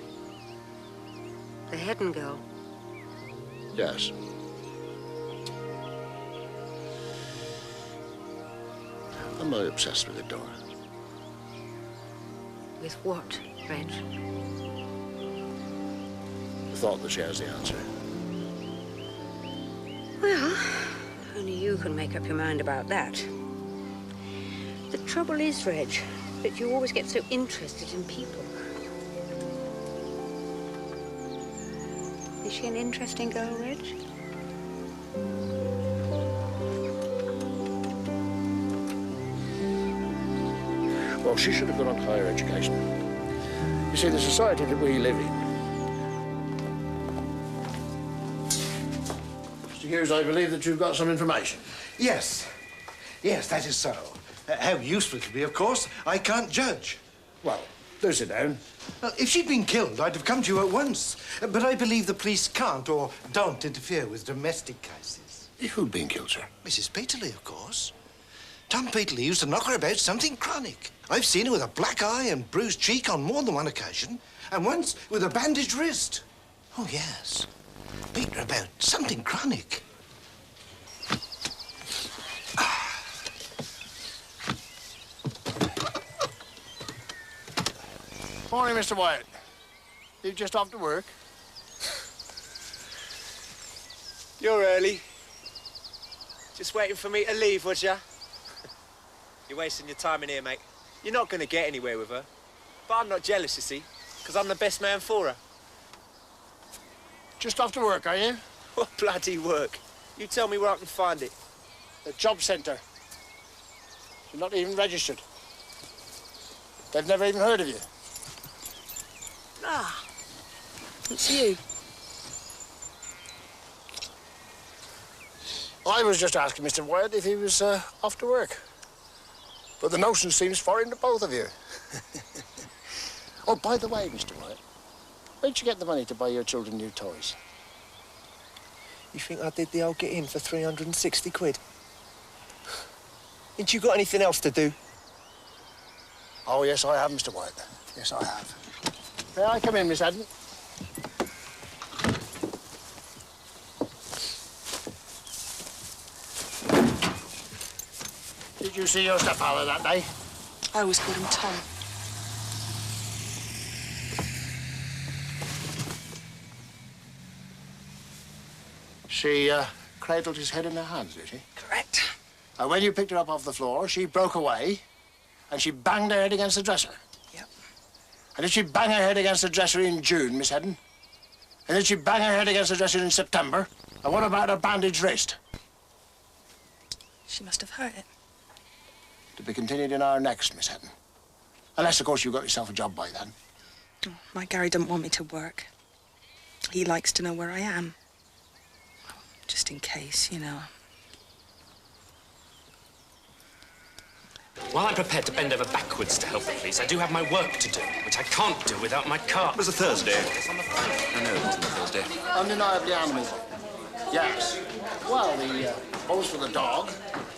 The Hedden girl. Yes. Am I obsessed with it, Dora? With what, Reg? The thought that she has the answer. Well, only you can make up your mind about that. The trouble is, Reg, that you always get so interested in people. Is she an interesting girl, Reg? Well, she should have gone on to higher education. You see, the society that we live in... Mr. Hughes, I believe that you've got some information. Yes. Yes, that is so. How useful it will be, of course, I can't judge. Well, do sit down. Well, if she'd been killed, I'd have come to you at once. But I believe the police can't or don't interfere with domestic cases. Who'd been killed, sir? Mrs. Peterlee, of course. Tom Peterlee used to knock her about something chronic. I've seen her with a black eye and bruised cheek on more than one occasion, and once with a bandaged wrist. Oh, yes. Beat her about something chronic. Morning, Mr. Wyatt. You just off to work? You're early. Just waiting for me to leave, was ya? You're wasting your time in here, mate. You're not going to get anywhere with her. But I'm not jealous, you see, because I'm the best man for her. Just off to work, are you? What bloody work? You tell me where I can find it. The job centre. You're not even registered. They've never even heard of you. Ah, it's you. I was just asking Mr. Wyatt if he was off to work. But the notion seems foreign to both of you. Oh, by the way, Mr. Wyatt, where'd you get the money to buy your children new toys? You think I did the old get in for 360 quid? Ain't you got anything else to do? Oh, yes, I have, Mr. Wyatt. Yes, I have. May I come in, Miss Haddon? Did you see your stepfather that day? I always called him Tom. She cradled his head in her hands, did she? Correct. And when you picked her up off the floor, she broke away and she banged her head against the dresser. Yep. And did she bang her head against the dresser in June, Miss Haddon? And did she bang her head against the dresser in September? And what about her bandaged wrist? She must have hurt it. To be continued in our next, Miss Haddon. Unless, of course, you got yourself a job by then. Oh, my Gary doesn't want me to work. He likes to know where I am. Just in case, you know. While I'm prepared to bend over backwards to help the police, I do have my work to do, which I can't do without my car. It was a Thursday. On the phone. I know it wasn't a Thursday. Undeniably animal. Yes. Well, the bowls for the dog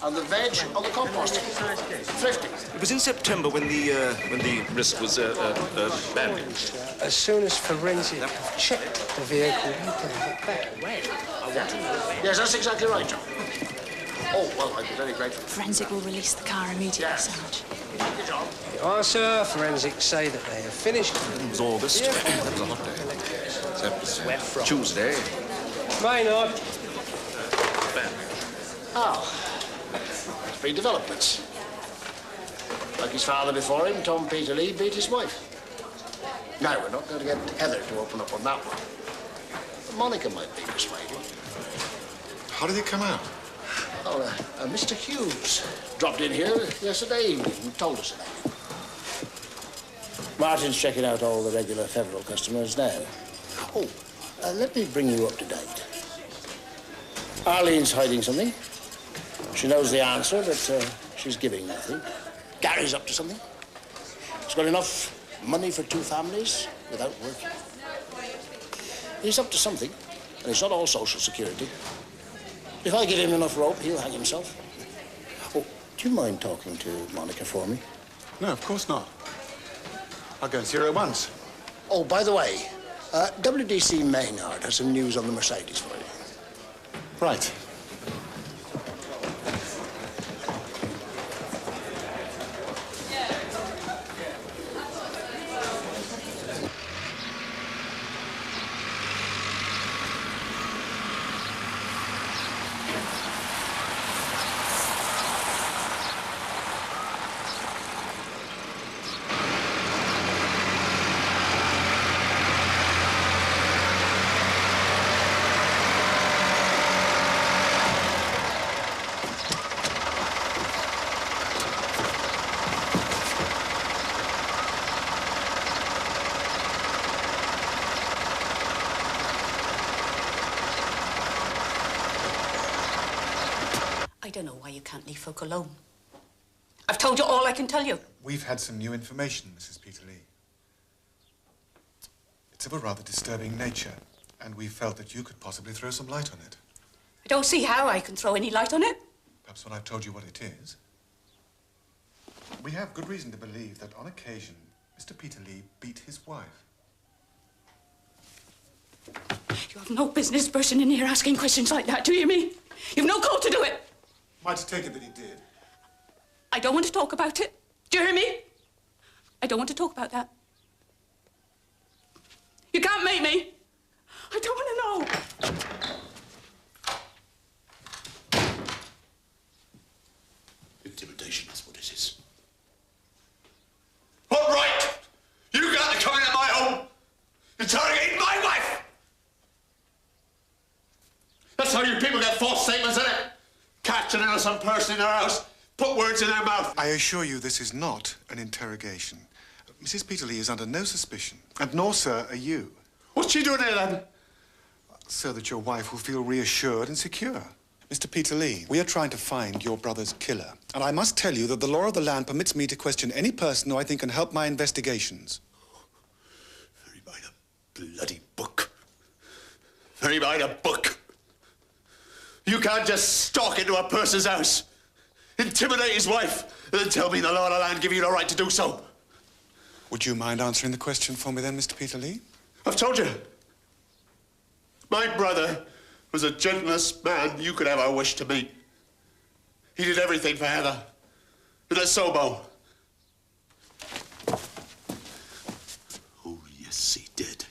and the veg on the compost. Thrifty. It was in September when the wrist was bandaged. As soon as forensic have checked the vehicle, you can have it back. Where? I want to know where. Yes, that's exactly right, John. Oh, well, I'd be very grateful. Forensic will release the car immediately, Yes. Sarge. Thank you, John. Oh, sir, forensic say that they have finished. It was August. Yeah. That was a hot day. So it was Tuesday. Maynard. Oh, there's been developments. Like his father before him, Tom Peterlee beat his wife. Now, we're not going to get Heather to open up on that one. Monica might be persuaded. How did it come out? Oh, Mr. Hughes dropped in here yesterday evening and told us about it. Martin's checking out all the regular Feveril customers now. Oh, let me bring you up to date. Arlene's hiding something. She knows the answer, but she's giving nothing. Gary's up to something. He's got enough money for 2 families without working. He's up to something, and it's not all Social Security. If I give him enough rope, he'll hang himself. Oh, do you mind talking to Monica for me? No, of course not. I'll go and see her at once. Oh, by the way, WDC Maynard has some news on the Mercedes for you. Right. I don't know why you can't leave folk alone. I've told you all I can tell you. We've had some new information, Mrs. Peterlee. It's of a rather disturbing nature, and we felt that you could possibly throw some light on it. I don't see how I can throw any light on it. Perhaps when I've told you what it is. We have good reason to believe that on occasion, Mr. Peterlee beat his wife. You have no business bursting in here asking questions like that, do you mean? You've no call to do it. Might take it that he did. I don't want to talk about it. Do you hear me? I don't want to talk about that. You can't make me. I don't want to know. Intimidation is what it is. What right you got to come into my home, interrogating my wife? That's how you people get false statements, isn't it? Catch an innocent person in their house, put words in their mouth. I assure you this is not an interrogation. Mrs. Peterlee is under no suspicion, and nor, sir, are you. What's she doing here, then? So that your wife will feel reassured and secure. Mr. Peterlee, we are trying to find your brother's killer. And I must tell you that the law of the land permits me to question any person who I think can help my investigations. Very by the bloody book. Very by the book. You can't just stalk into a person's house, intimidate his wife, and then tell me the law of the land give you the right to do so. Would you mind answering the question for me then, Mr. Peterlee? I've told you. My brother was the gentlest man you could ever wish to meet. He did everything for Heather. With a Sobo. Oh, yes, he did.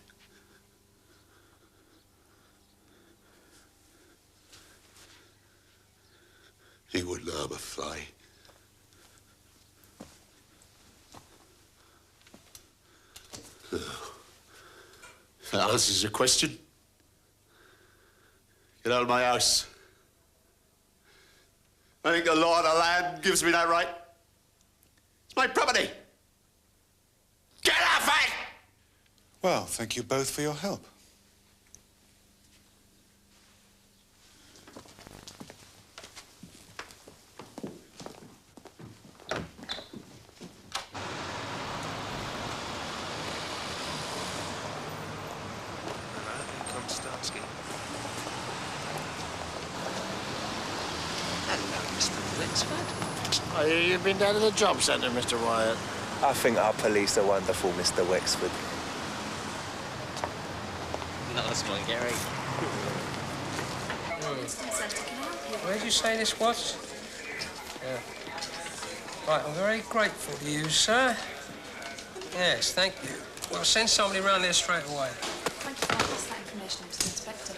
He wouldn't harm a fly. If that answers your question, get out of my house. I think the law of the land gives me that right. It's my property. Get off it! Well, thank you both for your help. Hello, Mr. Wexford. I hear you've been down to the job centre, Mr. Wyatt. I think our police are wonderful, Mr. Wexford. Nice one, Gary. Where did you say this was? Yeah. Right, I'm very grateful to you, sir. Yes, thank you. Well, I'll send somebody round there straight away. Thank you for passing that information, Mr. Inspector.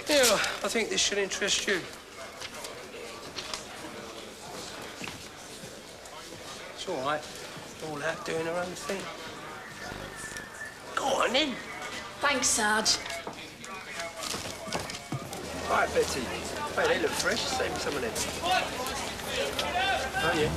Yeah, I think this should interest you. It's all right. All that doing her own thing. Go on, then. Thanks, Sarge. Right, Betsy. Hey, they look fresh. Save me some of them. Oh, yeah.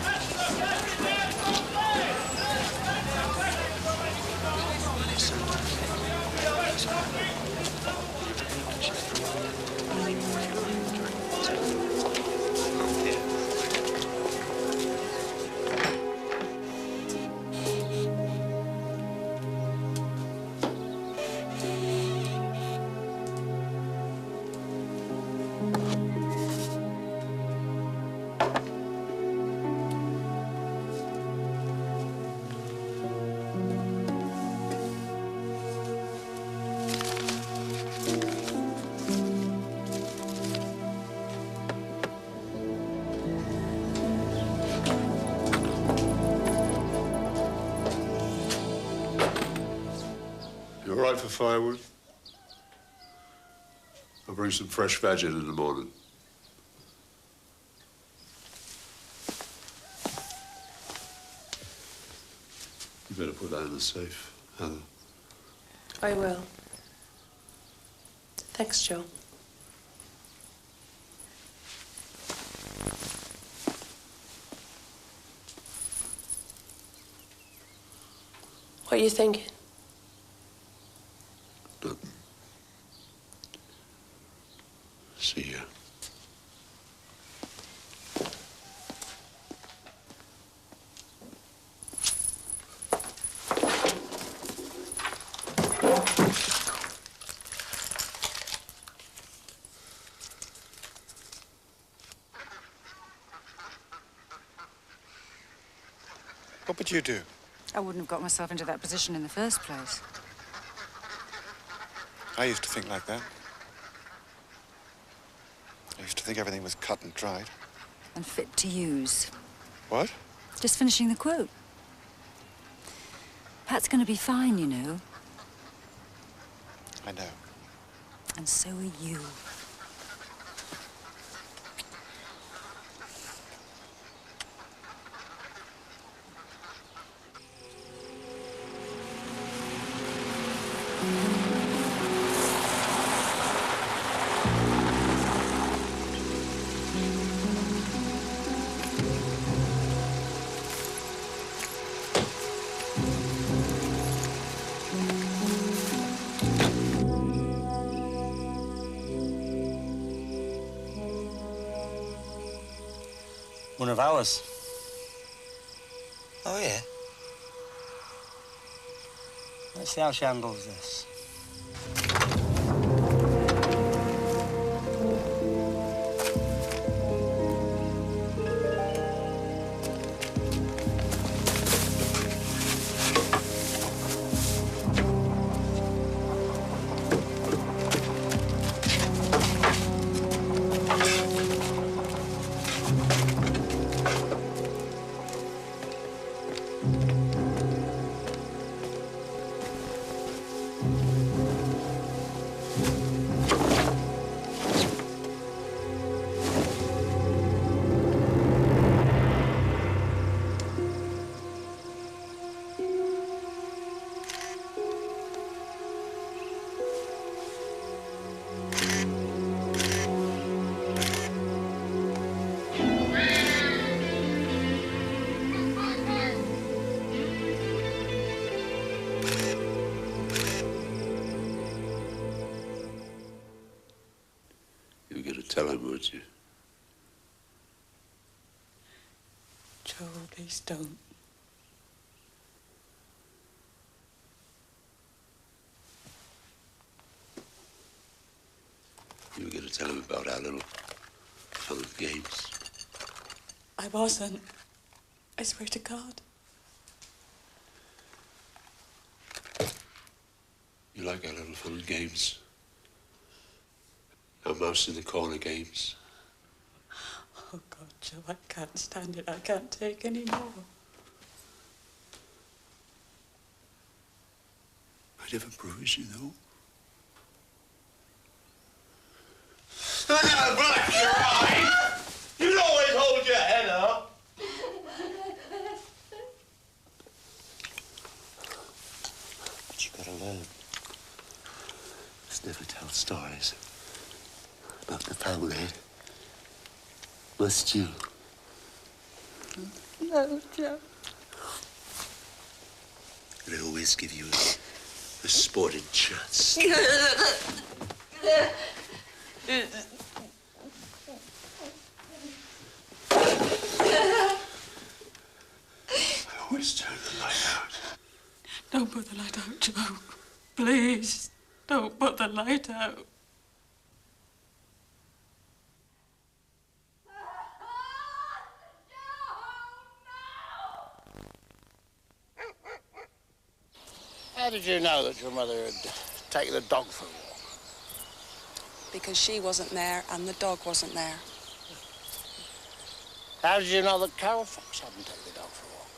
You all right for firewood? I'll bring some fresh veg in the morning. You better put that in the safe, Heather. I will. Thanks, Joe. What are you thinking? See ya. What would you do? I wouldn't have got myself into that position in the first place. I used to think like that. I used to think everything was cut and dried. And fit to use. What? Just finishing the quote. Pat's gonna be fine, you know. I know. And so are you. One of ours. Oh, yeah? Let's see how she handles this. You were going to tell him, weren't you? Joe, please don't. You were going to tell him about our little fun and games. I wasn't. I swear to God. You like our little fun and games? Our mouse in the corner games? Oh, God, Joe, I can't stand it. I can't take any more. I never bruise you, though. Bless your eye! You always hold your head up. But you gotta learn. of the family, must you? No, Joe. It always give you a sporting chance. I always turn the light out. Don't put the light out, Joe. Please, don't put the light out. How did you know that your mother had taken the dog for a walk? Because she wasn't there and the dog wasn't there. How did you know that Carol Fox hadn't taken the dog for a walk?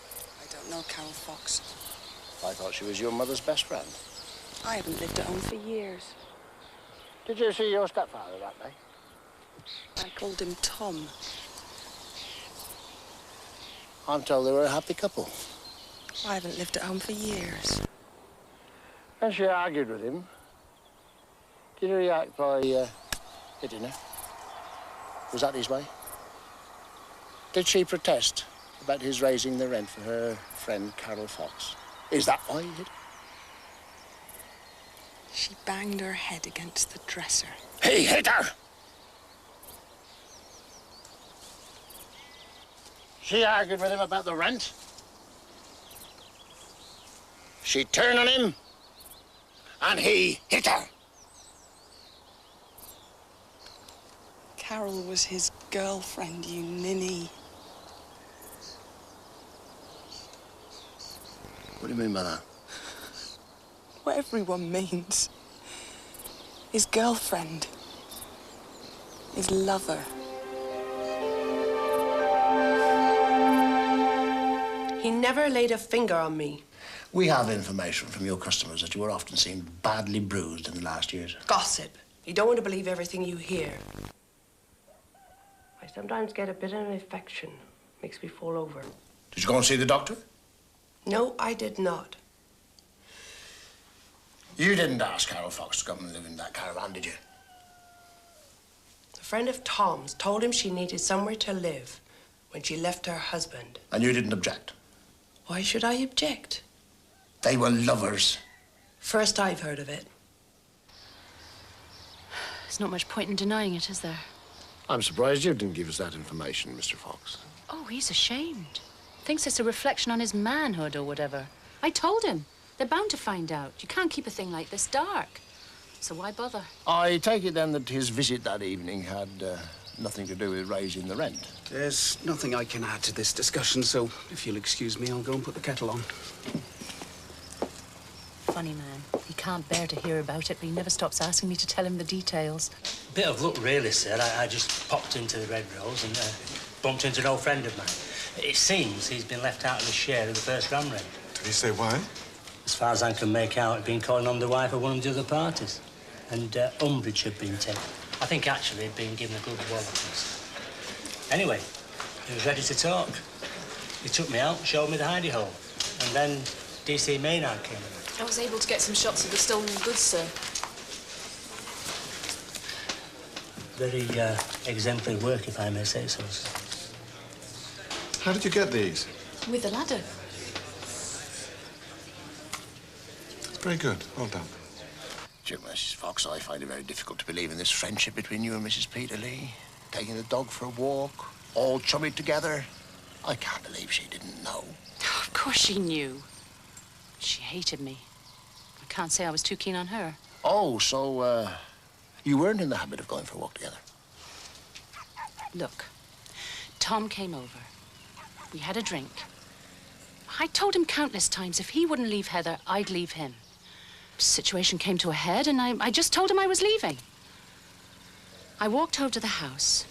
I don't know Carol Fox. I thought she was your mother's best friend. I haven't lived at home for years. Did you see your stepfather that day? I called him Tom. I'm told they were a happy couple. I haven't lived at home for years. And she argued with him. Did he react by hitting her? Was that his way? Did she protest about his raising the rent for her friend Carol Fox? Is that why he hit her? She banged her head against the dresser. He hit her! She argued with him about the rent. She turned on him, and he hit her. Carol was his girlfriend, you ninny. What do you mean by that? What everyone means. His girlfriend. His lover. He never laid a finger on me. We have information from your customers that you were often seen badly bruised in the last years. Gossip. You don't want to believe everything you hear. I sometimes get a bit of an infection. Makes me fall over. Did you go and see the doctor? No, I did not. You didn't ask Carol Fox to come and live in that caravan, did you? A friend of Tom's told him she needed somewhere to live when she left her husband. And you didn't object? Why should I object? They were lovers. First I've heard of it. There's not much point in denying it, is there? I'm surprised you didn't give us that information, Mr. Fox. Oh, he's ashamed. Thinks it's a reflection on his manhood or whatever. I told him. They're bound to find out. You can't keep a thing like this dark. So why bother? I take it then that his visit that evening had nothing to do with raising the rent. There's nothing I can add to this discussion, so if you'll excuse me, I'll go and put the kettle on. Funny man. He can't bear to hear about it, but he never stops asking me to tell him the details. Bit of luck, really, sir. I just popped into the Red Rose and bumped into an old friend of mine. It seems he's been left out of his share of the first ram rent. Did he say why? As far as I can make out, he'd been calling on the wife of one of the other parties. And umbrage had been taken. I think, actually, he'd been given a good walloping. Anyway, he was ready to talk. He took me out, showed me the hidey hole. And then DC Maynard came in. I was able to get some shots of the stolen goods, sir. Very exemplary work, if I may say so. How did you get these? With a ladder. Very good. Well done. Dear Mrs. Fox, I find it very difficult to believe in this friendship between you and Mrs. Peterlee. Taking the dog for a walk, all chummied together. I can't believe she didn't know. Oh, of course she knew. She hated me. I can't say I was too keen on her. Oh, so, you weren't in the habit of going for a walk together? Look, Tom came over. We had a drink. I told him countless times if he wouldn't leave Heather, I'd leave him. The situation came to a head, and I just told him I was leaving. I walked over to the house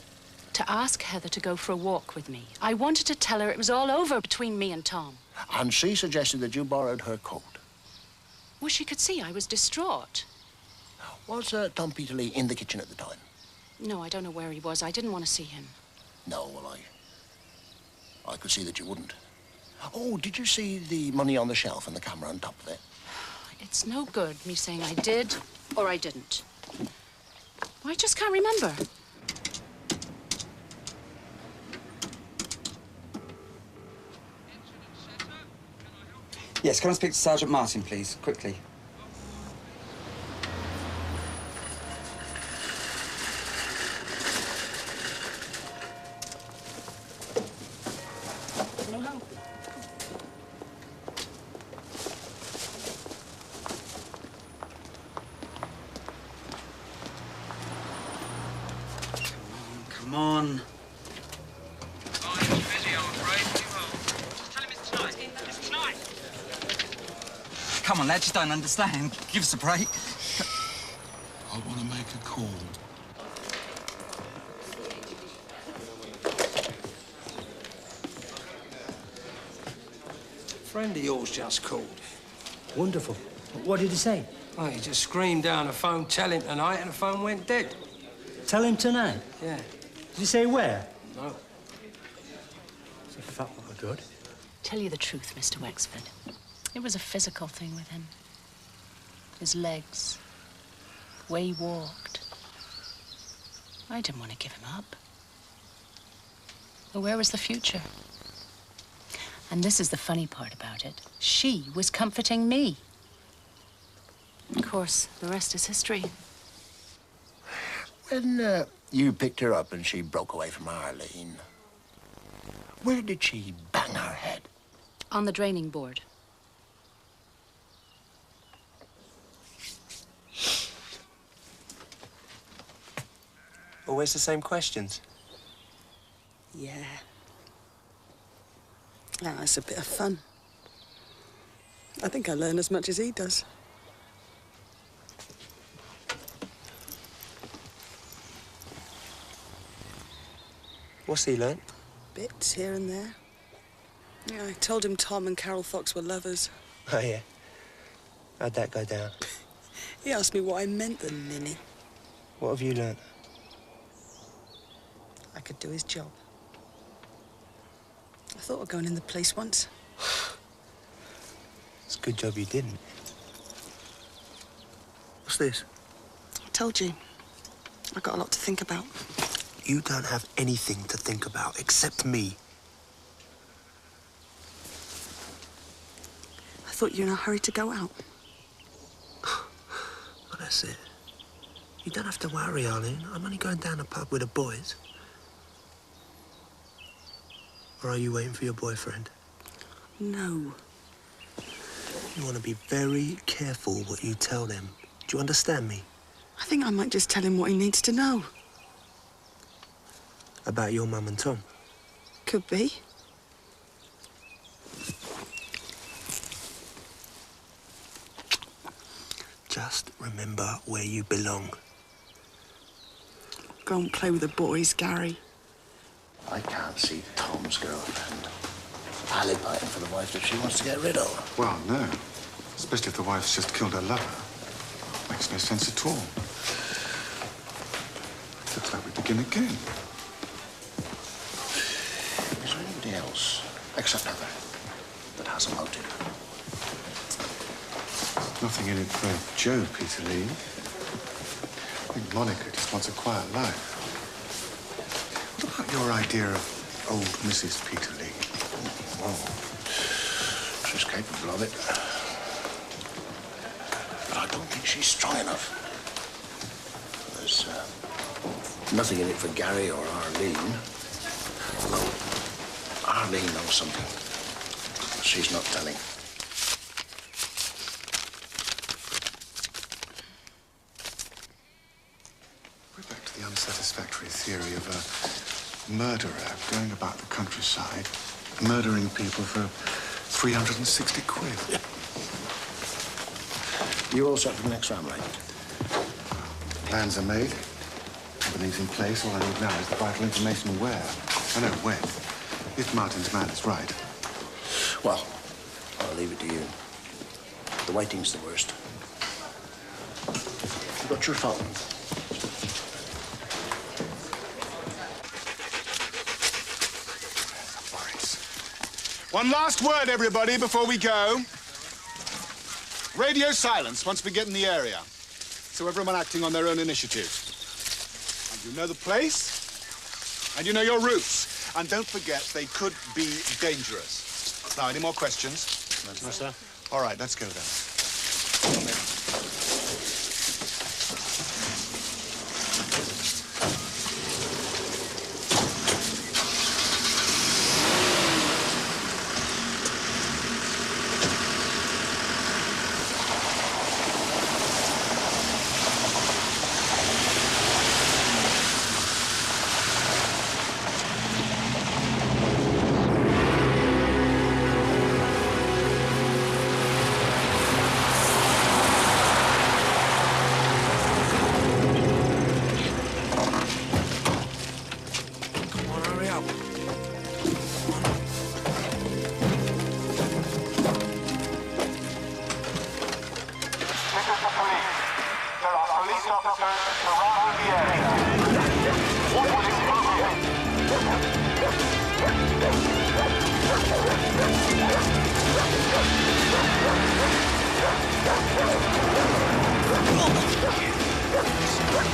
to ask Heather to go for a walk with me. I wanted to tell her it was all over between me and Tom. And she suggested that you borrowed her coat. Well, she could see I was distraught. Was Tom Peterlee in the kitchen at the time? No, I don't know where he was. I didn't want to see him. No, well, I could see that you wouldn't. Oh, did you see the money on the shelf and the camera on top of it? It's no good me saying I did or I didn't. I just can't remember. Yes, can I speak to Sergeant Martin, please? Quickly. Come on. Come on, lad, you don't understand. Give us a break. I want to make a call. A friend of yours just called. Wonderful. What did he say? Oh, he just screamed down the phone, tell him tonight, and the phone went dead. Tell him tonight? Yeah. Did he say where? No. It's a fat lot of good. Tell you the truth, Mr. Wexford. It was a physical thing with him. His legs, the way he walked. I didn't want to give him up. But where was the future? And this is the funny part about it. She was comforting me. Of course, the rest is history. When you picked her up and she broke away from Arlene, where did she bang her head? On the draining board. Always the same questions. Yeah. Ah, it's a bit of fun. I think I learn as much as he does. What's he learnt? Bits here and there. Yeah, I told him Tom and Carol Fox were lovers. Oh, yeah. How'd that go down? He asked me what I meant, the ninny. What have you learnt? I could do his job. I thought of going in the police once. It's a good job you didn't. What's this? I told you. I've got a lot to think about. You don't have anything to think about except me. I thought you were in a hurry to go out. Well, that's it. You don't have to worry, Arlene. I'm only going down the pub with the boys. Or are you waiting for your boyfriend? No. You want to be very careful what you tell them. Do you understand me? I think I might just tell him what he needs to know. About your mum and Tom? Could be. Just remember where you belong. Go and play with the boys, Gary. I can't see Tom's girlfriend alibiting for the wife that she wants to get rid of. Well, no. Especially if the wife's just killed her lover. Makes no sense at all. Looks like we begin again. Is there anybody else, except Heather, that has a motive? Nothing in it for Joe, Peter Lee. I think Monica just wants a quiet life. What about your idea of old Mrs. Peter Lee? Oh, she's capable of it. But I don't think she's strong enough. There's nothing in it for Gary or Arlene. Although Arlene knows something. She's not telling. We're back to the unsatisfactory theory of a murderer going about the countryside, murdering people for 360 quid. You all set for the next family? Plans are made. Everything's in place. All I need now is the vital information where. I know when. If Martin's man is right. Well, I'll leave it to you. The waiting's the worst. You got your phone? One last word, everybody, before we go. Radio silence once we get in the area. So everyone acting on their own initiative. And you know the place, and you know your routes. And don't forget, they could be dangerous. Now, any more questions? No, sir. All right, let's go then. Come in.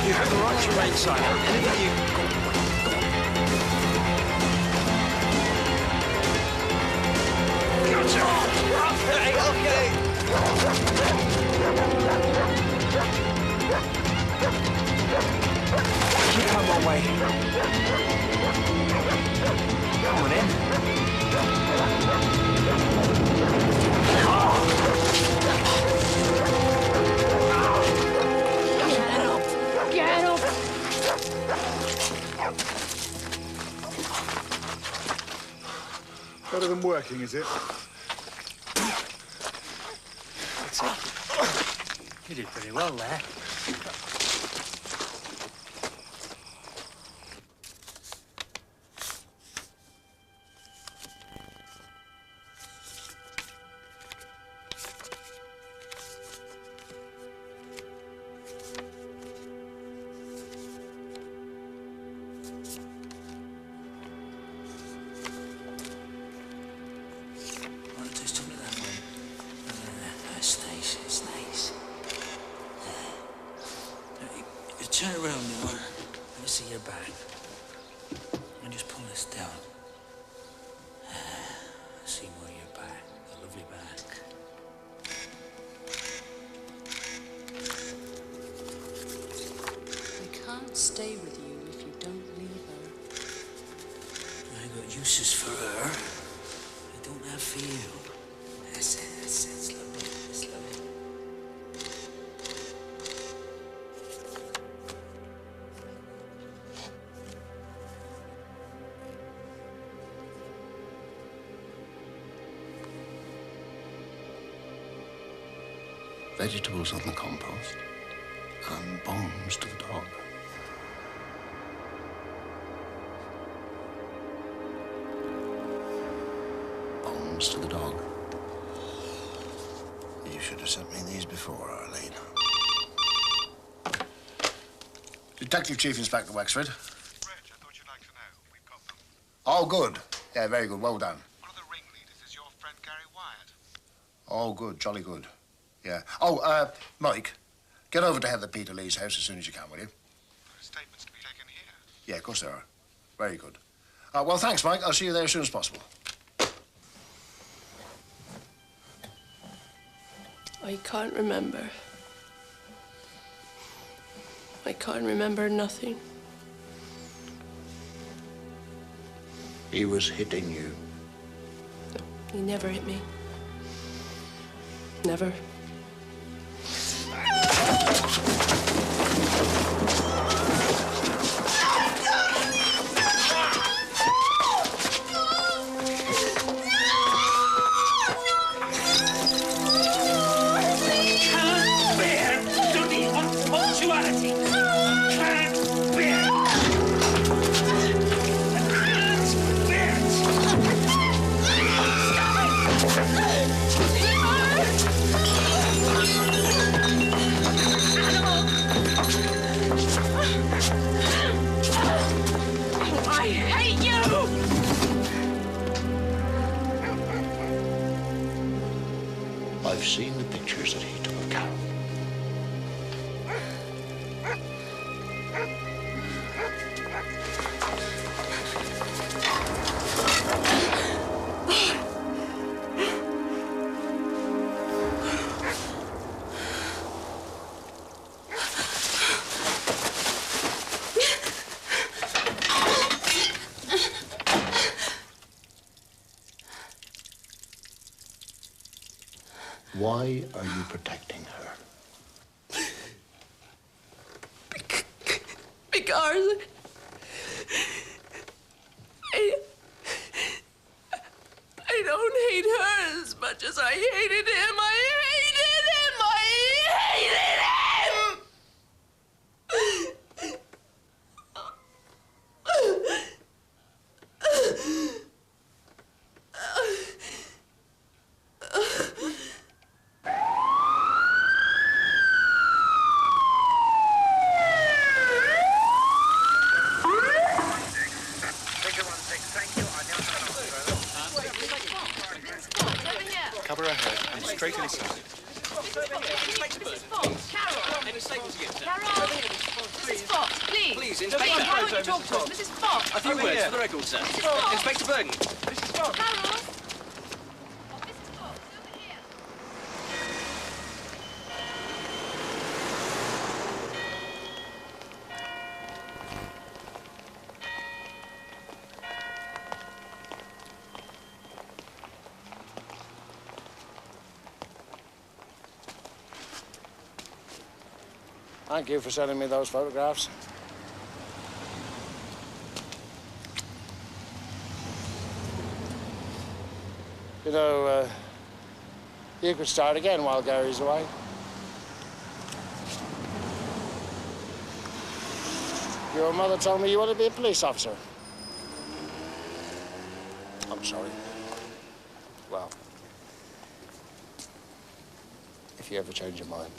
You have the right to remain silent. Anything you... Gotcha! Okay. Keep on my way. Come on in. Get up! Better than working, is it? That's it. You did pretty well there. Turn around now. Let me see your back. And just pull this down. See more of your back. A lovely back. I can't stay with you if you don't leave her. I got uses for her. I don't have for you. That's it. It's lovely. It's lovely. Vegetables on the compost and bones to the dog. Bones to the dog. You should have sent me these before, Arlene. Detective Chief Inspector Wexford. Reg, I thought you'd like to know. We've got them. Oh, good. Yeah, very good. Well done. One of the ringleaders is your friend Gary Wyatt. Oh, good. Jolly good. Yeah. Oh, Mike, get over to Heather Peter Lee's house as soon as you can, will you? Statements to be taken here. Yeah, of course there are. Very good. Well, thanks, Mike. I'll see you there as soon as possible. I can't remember. I can't remember nothing. He was hitting you. He never hit me. Never. I've seen the pictures that he took of Carol. Why are you protecting her? Because I don't hate her as much as I hated him. I hated him. I hated him. Cover her head and straight inside. Mrs. Fox, please. Please, Please, Inspector. how would you talk to us? Mrs. Fox. A few words for the record, sir. Mrs. Fox. Inspector Burton. Mrs. Fox. Carol. Thank you for sending me those photographs. You know, you could start again while Gary's away. Your mother told me you want to be a police officer. I'm sorry. Well, if you ever change your mind.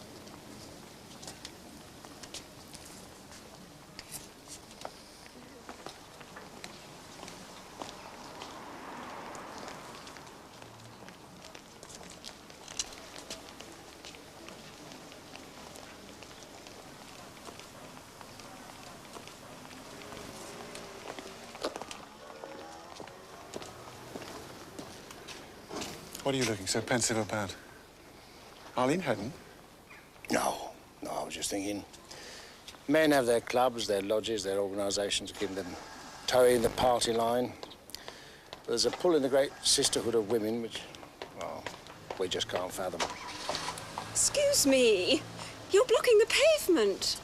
What are you looking so pensive about? Arlene Hedden? No, I was just thinking. Men have their clubs, their lodges, their organisations to keep them toeing the party line. There's a pull in the great sisterhood of women which, well, we just can't fathom. Excuse me. You're blocking the pavement.